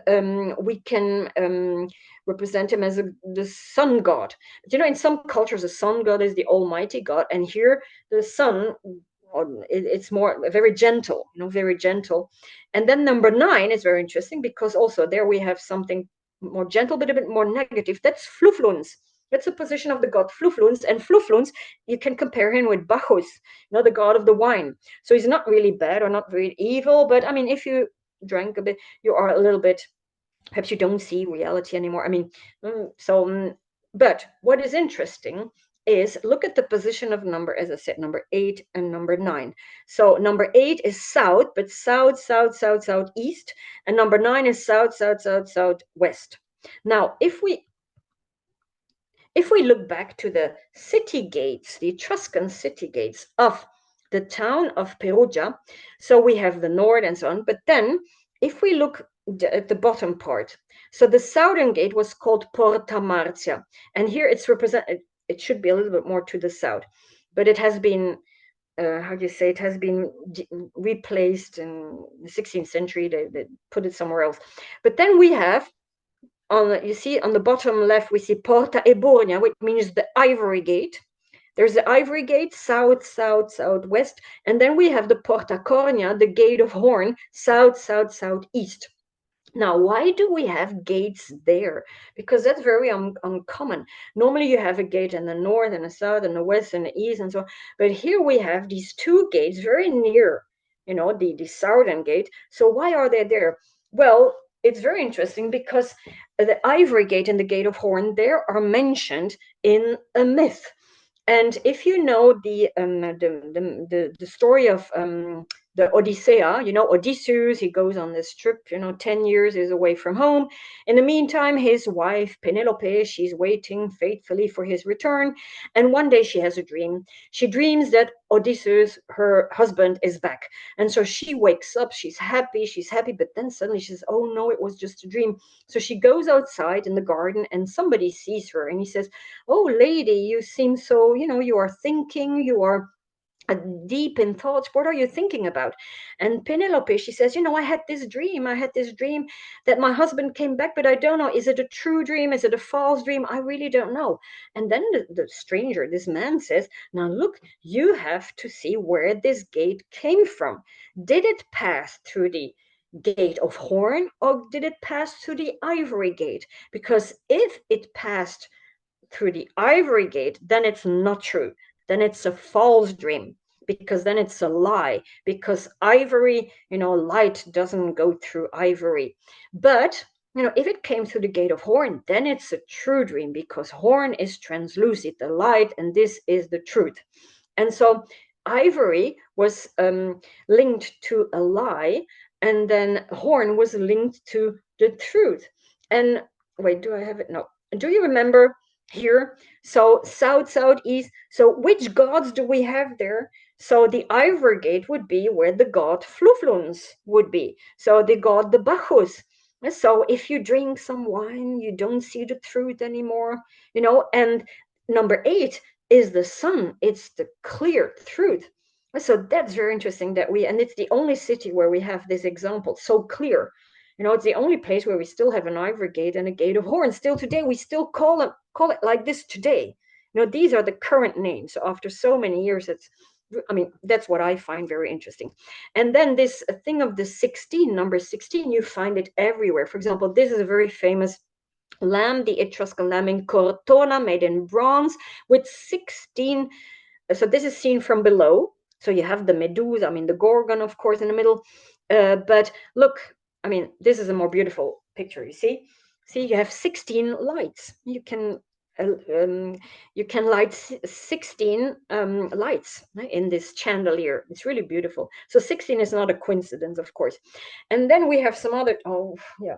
we can represent him as the sun god. But in some cultures, the sun god is the almighty god. And here the sun, it's more very gentle, very gentle. And then number 9 is very interesting because also there we have something more gentle, but a bit more negative. That's Flufluns. That's a position of the god Flufluns. And Flufluns, you can compare him with Bacchus, the god of the wine. So he's not really bad or not very evil, but I mean, if you drank a bit, you are a little bit, perhaps you don't see reality anymore. I mean, but what is interesting is look at the position of number, as I said, number 8 and number 9. So number 8 is south, but south, south, south, southeast, and number 9 is south, south, south, southwest. Now, if we look back to the city gates, the Etruscan city gates of the town of Perugia, so we have the north and so on, but then if we look at the bottom part, so the southern gate was called Porta Marzia, and here it's represented, it should be a little bit more to the south, but it has been, how do you say, it has been replaced in the 16th century, they put it somewhere else. But then we have, you see on the bottom left, we see Porta Eburnia, which means the Ivory Gate. There's the Ivory Gate, south, south, southwest. And then we have the Porta Cornia, the Gate of Horn, south, south, southeast. Now, why do we have gates there? Because that's very uncommon. Normally you have a gate in the north and the south and the west and the east and so on. But here we have these 2 gates very near, the southern gate. So why are they there? Well, it's very interesting because the Ivory Gate and the Gate of Horn, there are mentioned in a myth. And if you know the story of the Odyssea, Odysseus, he goes on this trip, 10 years is away from home. In the meantime, his wife, Penelope, she's waiting faithfully for his return. And one day she has a dream. She dreams that Odysseus, her husband, is back. And so she wakes up, she's happy, but then suddenly she says, oh no, it was just a dream. So she goes outside in the garden and somebody sees her and he says, oh lady, you seem so, you are thinking, you are deep in thoughts. What are you thinking about? And Penelope, she says, I had this dream that my husband came back, but I don't know, is it a true dream, is it a false dream? I really don't know. And then the stranger, this man, says, now look, you have to see where this gate came from. Did it pass through the Gate of Horn or did it pass through the Ivory Gate? Because if it passed through the Ivory Gate, then it's not true. Then it's a false dream, because then it's a lie, because ivory, light doesn't go through ivory. But, if it came through the Gate of Horn, then it's a true dream, because horn is translucent, the light, and this is the truth. And so ivory was linked to a lie, and then horn was linked to the truth. And wait, do I have it? No. Do you remember here? So south, southeast. So which gods do we have there? So the Ivory Gate would be where the god Flufluns would be. So the god the Bacchus. So if you drink some wine, you don't see the truth anymore, and number 8 is the sun. It's the clear truth. So that's very interesting that and it's the only city where we have this example, so clear. It's the only place where we still have an Ivory Gate and a Gate of Horn. Still today, we still call it like this today. These are the current names. So after so many years, that's what I find very interesting. And then this thing of the 16, number 16, you find it everywhere. For example, this is a very famous lamb, the Etruscan lamb in Cortona, made in bronze with 16. So this is seen from below. So you have the Medusa, I mean, the Gorgon, of course, in the middle. But look, I mean, this is a more beautiful picture, you see? See, you have 16 lights. You can light 16 lights in this chandelier. It's really beautiful. So 16 is not a coincidence, of course. And then we have some other, oh, yeah.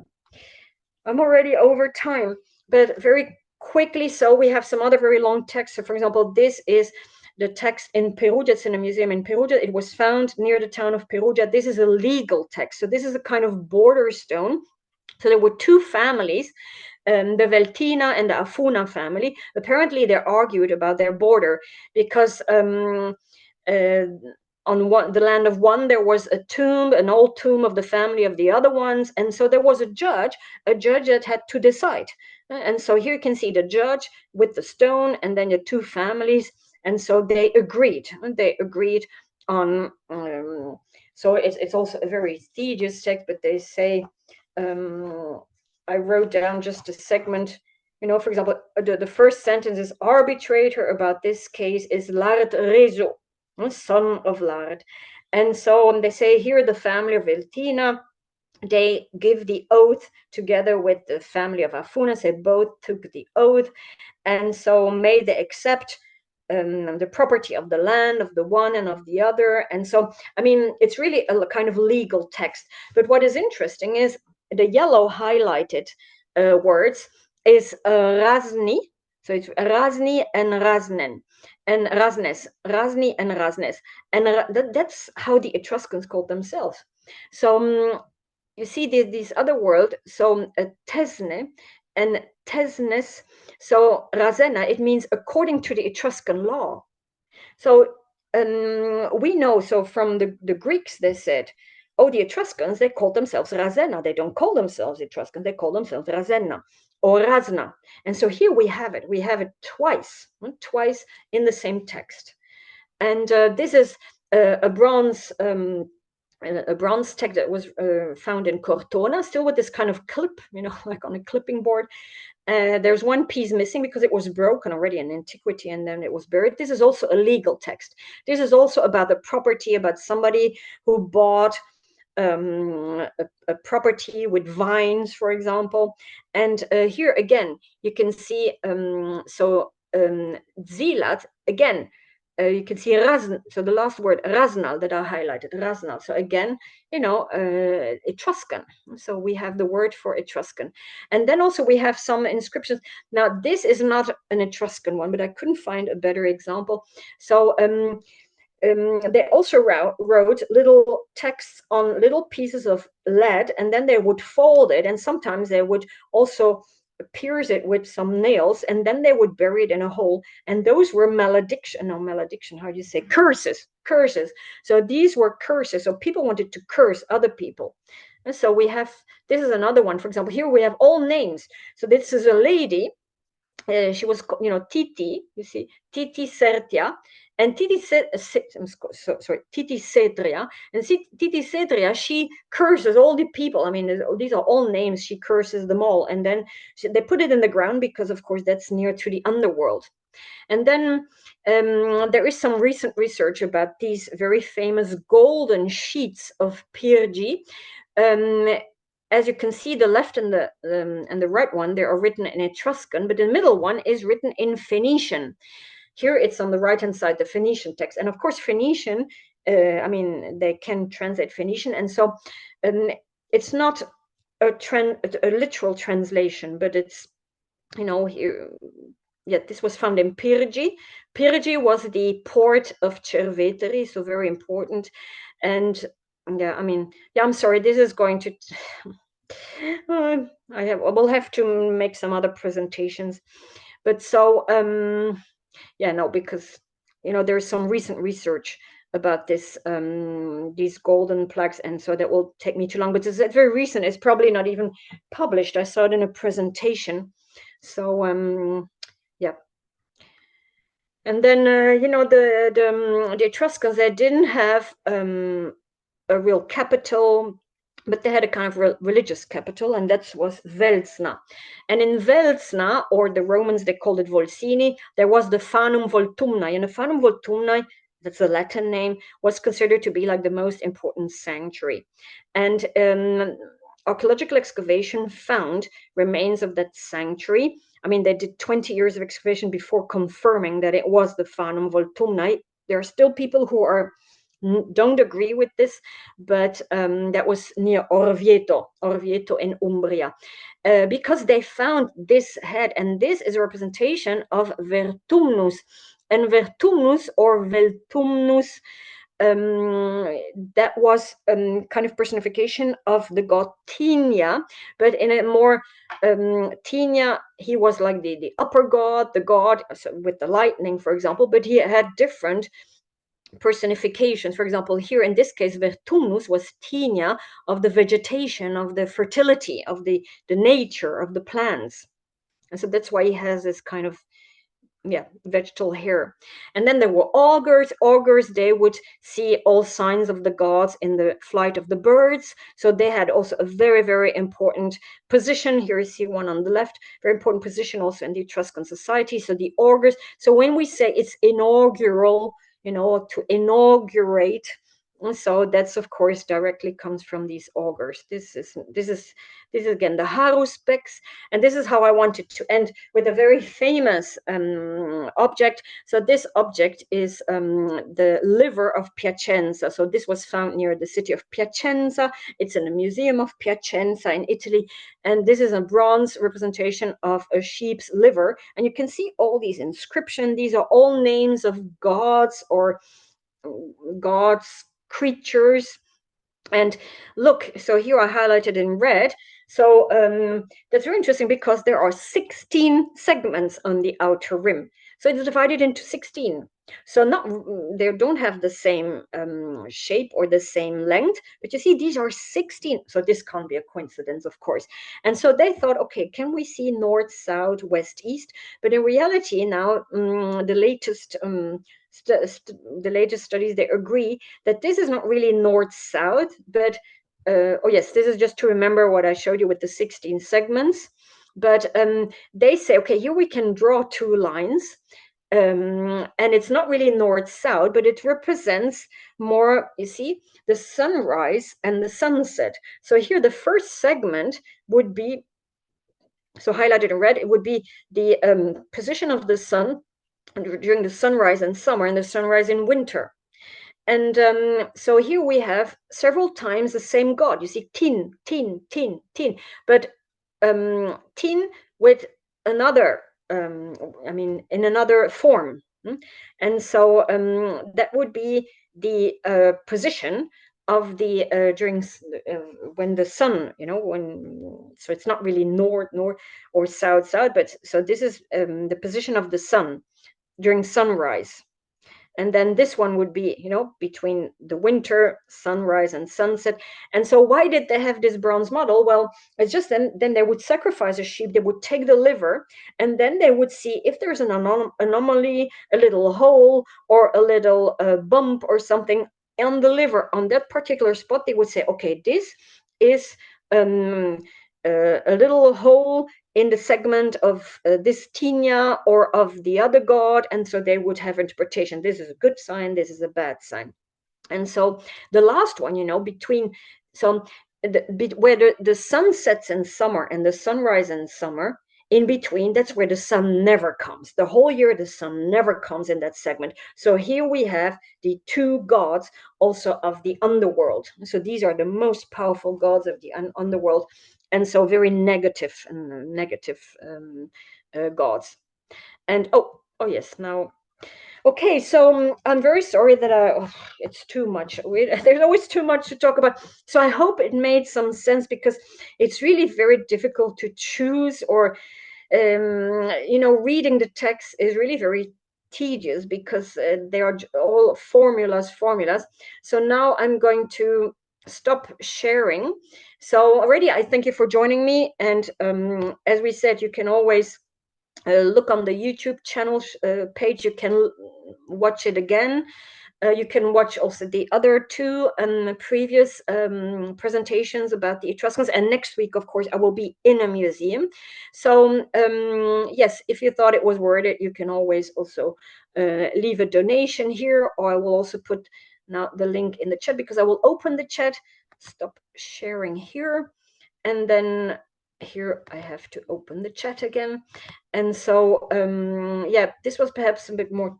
I'm already over time, but very quickly. So we have some other very long texts. So for example, this is the text in Perugia. It's in a museum in Perugia. It was found near the town of Perugia. This is a legal text. So this is a kind of border stone. So there were two families, the Veltina and the Afuna family. Apparently, they argued about their border because on the land of one, there was a tomb, an old tomb of the family of the other ones. And so there was a judge that had to decide. And so here you can see the judge with the stone and then the two families. And so they agreed. On, so it's also a very tedious text, but they say, I wrote down just a segment. For example, the first sentence is arbitrator about this case is Lard Rezo, son of Lard. And so they say here the family of Veltina, they give the oath together with the family of Afuna. They both took the oath. And so may they accept the property of the land of the one and of the other. And so, I mean, it's really a kind of legal text. But what is interesting is the yellow highlighted words is Razni. So it's Razni and Raznen. And Raznes, Razni and Raznes. And that's how the Etruscans called themselves. So you see this other word, so Tesne and Tesnes. So Ravenna, it means according to the Etruscan law. So we know, so from the Greeks, they said, oh, the Etruscans, they called themselves Ravenna. They don't call themselves Etruscan, they call themselves Ravenna or Razna. And so here we have it. We have it twice in the same text. And this is a bronze text that was found in Cortona, still with this kind of clip, like on a clipping board. There's one piece missing because it was broken already in antiquity and then it was buried. This is also a legal text. This is also about the property, about somebody who bought a property with vines, for example. And here again, you can see, Zilat, again, you can see Razn, so the last word, Raznal, that I highlighted, Raznal. So again, Etruscan. So we have the word for Etruscan. And then also we have some inscriptions. Now, this is not an Etruscan one, but I couldn't find a better example. So they also wrote little texts on little pieces of lead, and then they would fold it, and sometimes they would also pierce it with some nails, and then they would bury it in a hole. And those were malediction, how do you say, curses. So these were curses. So people wanted to curse other people. And so we have, this is another one. For example, here we have all names. So this is a lady. She was, Titi, you see, Titi Sertia, and Titi Setria, and Titi Setria, she curses all the people. I mean, these are all names. She curses them all, and then they put it in the ground because, of course, that's near to the underworld. And then there is some recent research about these very famous golden sheets of Pirgi. As you can see, the left and the right one, they are written in Etruscan, but the middle one is written in Phoenician. Here it's on the right-hand side, the Phoenician text. And of course, Phoenician, I mean, they can translate Phoenician. And so it's not a literal translation, but it's, here, yeah, this was found in Pirgi. Pirgi was the port of Cerveteri, so very important. And yeah, I mean, yeah, I'm sorry, this is going to, we'll have to make some other presentations. But so, yeah, no, because, there's some recent research about this, these golden plaques, and so that will take me too long, but it's very recent. It's probably not even published. I saw it in a presentation. So, yeah. And then, the Etruscans, they didn't have a real capital, but they had a kind of religious capital, and that was Velsna. And in Velsna, or the Romans, they called it Volsini, there was the Fanum Voltumnae. And the Fanum Voltumnae, that's the Latin name, was considered to be like the most important sanctuary. And archaeological excavation found remains of that sanctuary. I mean, they did 20 years of excavation before confirming that it was the Fanum Voltumna. There are still people who don't agree with this, but that was near Orvieto in Umbria, because they found this head, and this is a representation of Vertumnus, and Vertumnus or Veltumnus, that was kind of personification of the god Tinia, but in a more Tinia, he was like the upper god, the god with the lightning, for example, but he had different personifications. For example, here in this case, Vertumnus was Tinia of the vegetation, of the fertility, of the nature of the plants. And so that's why he has this kind of vegetal hair. And then there were augurs. Augurs, they would see all signs of the gods in the flight of the birds. So they had also a very, very important position. Here you see one on the left, very important position also in the Etruscan society. So the augurs. So when we say it's inaugural, to inaugurate, so that's of course directly comes from these augurs. This is again the haruspex, and this is how I wanted to end, with a very famous object. So this object is the liver of Piacenza. So this was found near the city of Piacenza. It's in the Museum of Piacenza in Italy, and this is a bronze representation of a sheep's liver. And you can see all these inscriptions. These are all names of gods or gods, creatures. And look, so here I highlighted in red. So that's very interesting because there are 16 segments on the outer rim. So it's divided into 16. So they don't have the same shape or the same length, but you see these are 16. So this can't be a coincidence, of course. And so they thought, okay, can we see north, south, west, east? But in reality now, the latest studies, they agree that this is not really north-south, but oh yes, this is just to remember what I showed you with the 16 segments. But they say, okay, here we can draw two lines, and it's not really north-south, but it represents more, you see, the sunrise and the sunset. So here the first segment would be, so highlighted in red, it would be the position of the sun during the sunrise in summer and the sunrise in winter. And so here we have several times the same god. You see tin, tin, tin, tin, but tin with another, in another form. And so that would be the position of the during when the sun, so it's not really north or south, but so this is the position of the sun during sunrise. And then this one would be, between the winter, sunrise and sunset. And so why did they have this bronze model? Well, it's just then they would sacrifice a sheep, they would take the liver, and then they would see if there's an anomaly, a little hole or a little bump or something on the liver on that particular spot. They would say, okay, this is a little hole in the segment of this Tinia or of the other god, and so they would have interpretation. This is a good sign, this is a bad sign. And so the last one, between, so where the sun sets in summer and the sunrise in summer, in between, that's where the sun never comes. The whole year, the sun never comes in that segment. So here we have the two gods also of the underworld. So these are the most powerful gods of the underworld. And so very negative gods. And oh yes, now, okay, so I'm very sorry that it's too much. There's always too much to talk about. So I hope it made some sense, because it's really very difficult to choose, or reading the text is really very tedious, because they are all formulas. So now I'm going to stop sharing. So already I thank you for joining me, and as we said, you can always look on the YouTube channel page. You can watch it again. You can watch also the other two previous presentations about the Etruscans. And next week, of course, I will be in a museum. So yes, if you thought it was worth it, you can always also leave a donation here, or I will also put now the link in the chat, because I will open the chat, stop sharing here, and then here I have to open the chat again. And so yeah, this was perhaps a bit more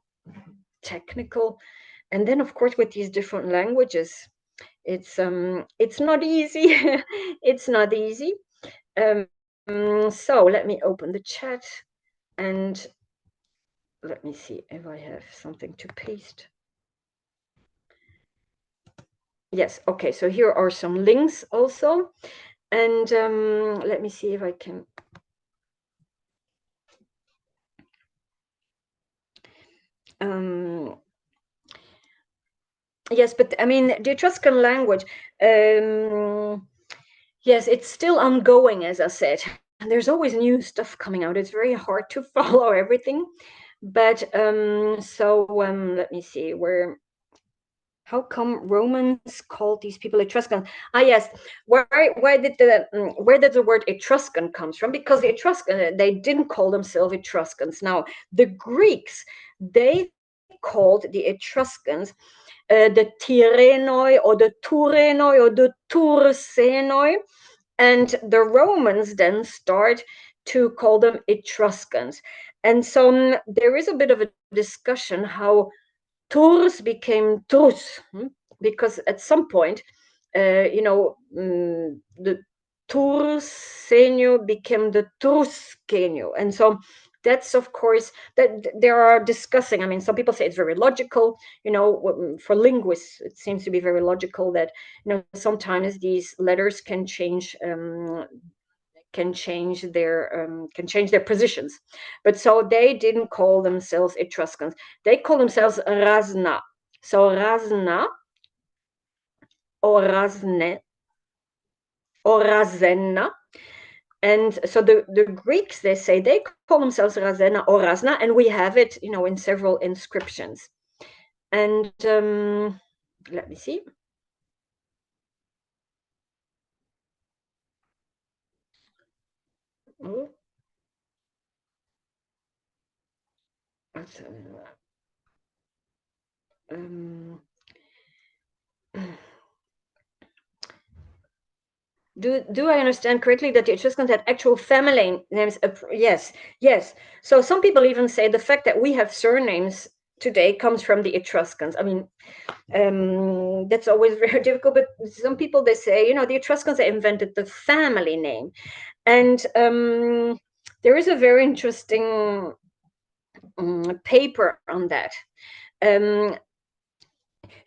technical. And then of course with these different languages, it's not easy. It's not easy. So let me open the chat and let me see if I have something to paste. Yes, okay, so here are some links also. And let me see if I can. Yes, but I mean, the Etruscan language, yes, it's still ongoing, as I said. And there's always new stuff coming out. It's very hard to follow everything. But so let me see where. How come Romans called these people Etruscans? Ah, yes. Why did where did the word Etruscan comes from? Because the Etruscan, they didn't call themselves Etruscans. Now the Greeks, they called the Etruscans the Tirenoi or the Turenoi or the Tursenoi, and the Romans then start to call them Etruscans. And so there is a bit of a discussion how Tours became Trus, because at some point, the Tursenio became the Trusquenio. And so that's, of course, that there are discussing. I mean, some people say it's very logical, for linguists, it seems to be very logical that, sometimes these letters can change their positions. But so they didn't call themselves Etruscans. They call themselves Razna. So Razna or Razne or Razenna. And so the Greeks, they say they call themselves Razenna or Razna, and we have it, in several inscriptions. And let me see. Oh. Do I understand correctly that the Etruscans had actual family names? Yes, yes. So some people even say the fact that we have surnames today comes from the Etruscans. I mean, that's always very difficult. But some people, they say, the Etruscans, they invented the family name, and there is a very interesting paper on that.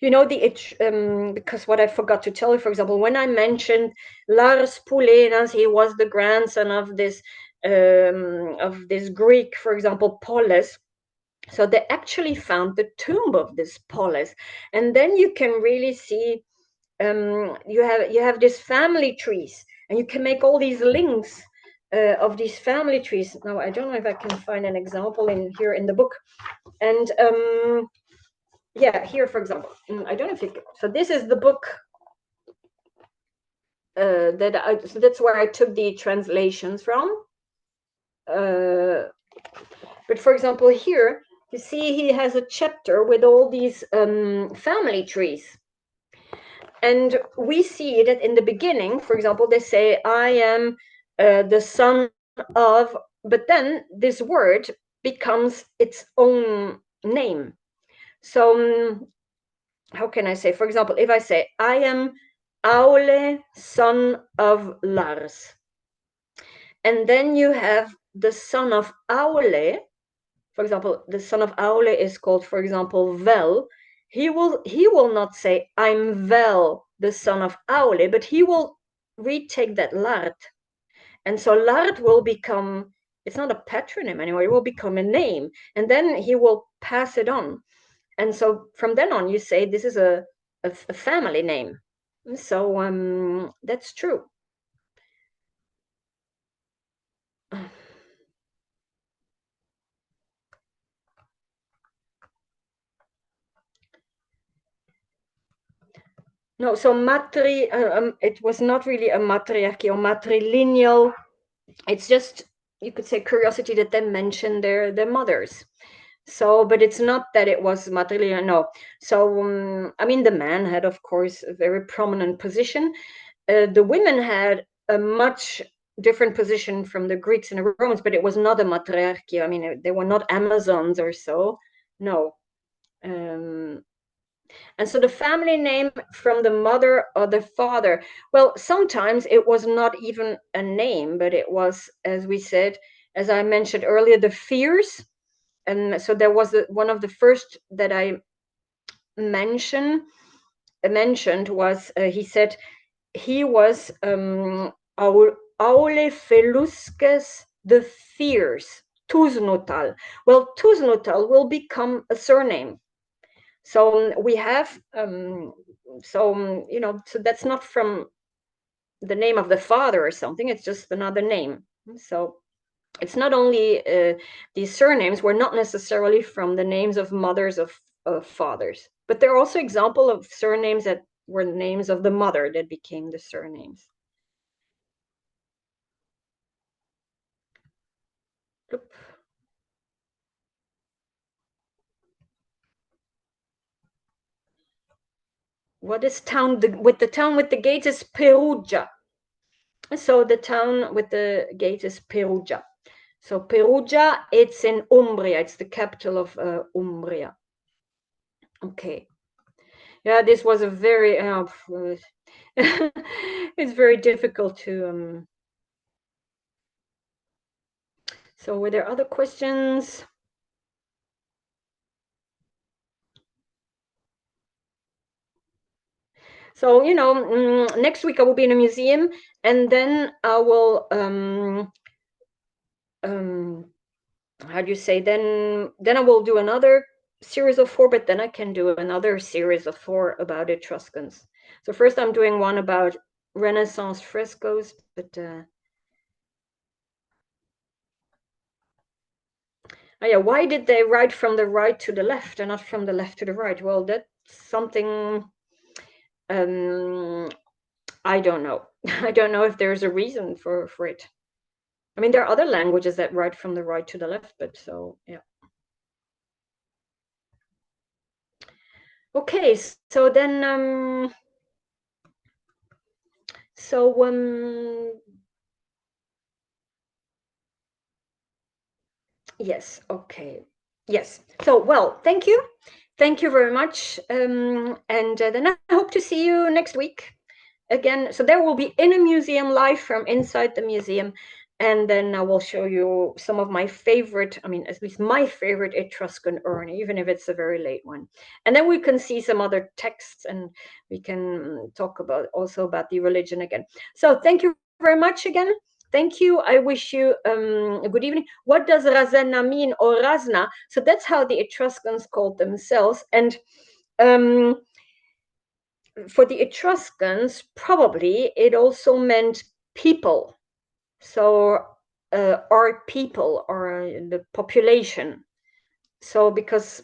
Because what I forgot to tell you, for example, when I mentioned Lars Poulenas, he was the grandson of this Greek, for example, Polus. So they actually found the tomb of this Polus, and then you can really see you have these family trees, and you can make all these links of these family trees. Now I don't know if I can find an example here in the book, and yeah, here, for example, I don't know if you can. So this is the book so that's where I took the translations from. But for example, here, you see he has a chapter with all these family trees. And we see that in the beginning, for example, they say, I am the son of, but then this word becomes its own name. So how can I say, for example, if I say, I am Aule, son of Lars, and then you have the son of Aule, for example, the son of Aule is called, for example, Vel. He will not say, I'm Vel, the son of Aule, but he will retake that Lart. And so Lart will become, it's not a patronym anymore, it will become a name. And then he will pass it on. And so from then on, you say this is a family name. So that's true. No, so it was not really a matriarchy or matrilineal. It's just, you could say, curiosity that they mention their mothers. So, but it's not that it was matrilineal, no. So, I mean, the man had, of course, a very prominent position. The women had a much different position from the Greeks and the Romans, but it was not a matriarchy. I mean, they were not Amazons or so. No. And so the family name from the mother or the father, well, sometimes it was not even a name, but it was, as we said, as I mentioned earlier, the fears. And so there was one of the first that I mentioned was, he said, he was Aule Felusques the Fierce, Tuznotal. Well, Tuznotal will become a surname. So we have, so that's not from the name of the father or something, it's just another name. So it's not only these surnames were not necessarily from the names of mothers of fathers, but there are also examples of surnames that were names of the mother that became the surnames. Oop. What is town with the gates is Perugia. So the town with the gate is Perugia. So Perugia, it's in Umbria. It's the capital of Umbria. Okay. Yeah, this was a very it's very difficult to so were there other questions? So, next week I will be in a museum, and then I will how do you say, then I will do another series of 4, but then I can do another series of 4 about Etruscans. So first I'm doing one about Renaissance frescoes, but oh yeah, why did they write from the right to the left and not from the left to the right? Well, that's something I don't know. I don't know if there's a reason for it. I mean, there are other languages that write from the right to the left, but so yeah. Okay, so then so yes, okay. Yes. So well, thank you. Thank you very much. And then I hope to see you next week again. So there will be in a museum live from inside the museum. And then I will show you some of my favorite, I mean, at least my favorite Etruscan urn, even if it's a very late one. And then we can see some other texts and we can talk about also about the religion again. So thank you very much again. Thank you. I wish you a good evening. What does Razana mean, or Razna? So that's how the Etruscans called themselves. And for the Etruscans, probably it also meant people. So our people, or the population. So because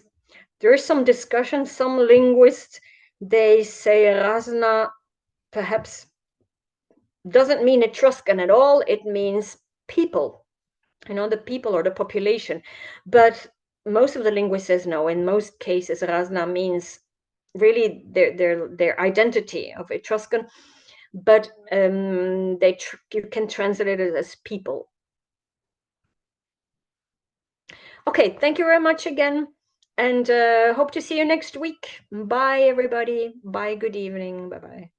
there is some discussion, some linguists, they say Razna perhaps doesn't mean Etruscan at all. It means people, the people or the population. But most of the linguists says no. In most cases, Razna means really their identity of Etruscan, but you can translate it as people. Okay, thank you very much again, and hope to see you next week. Bye, everybody. Bye, good evening. Bye-bye.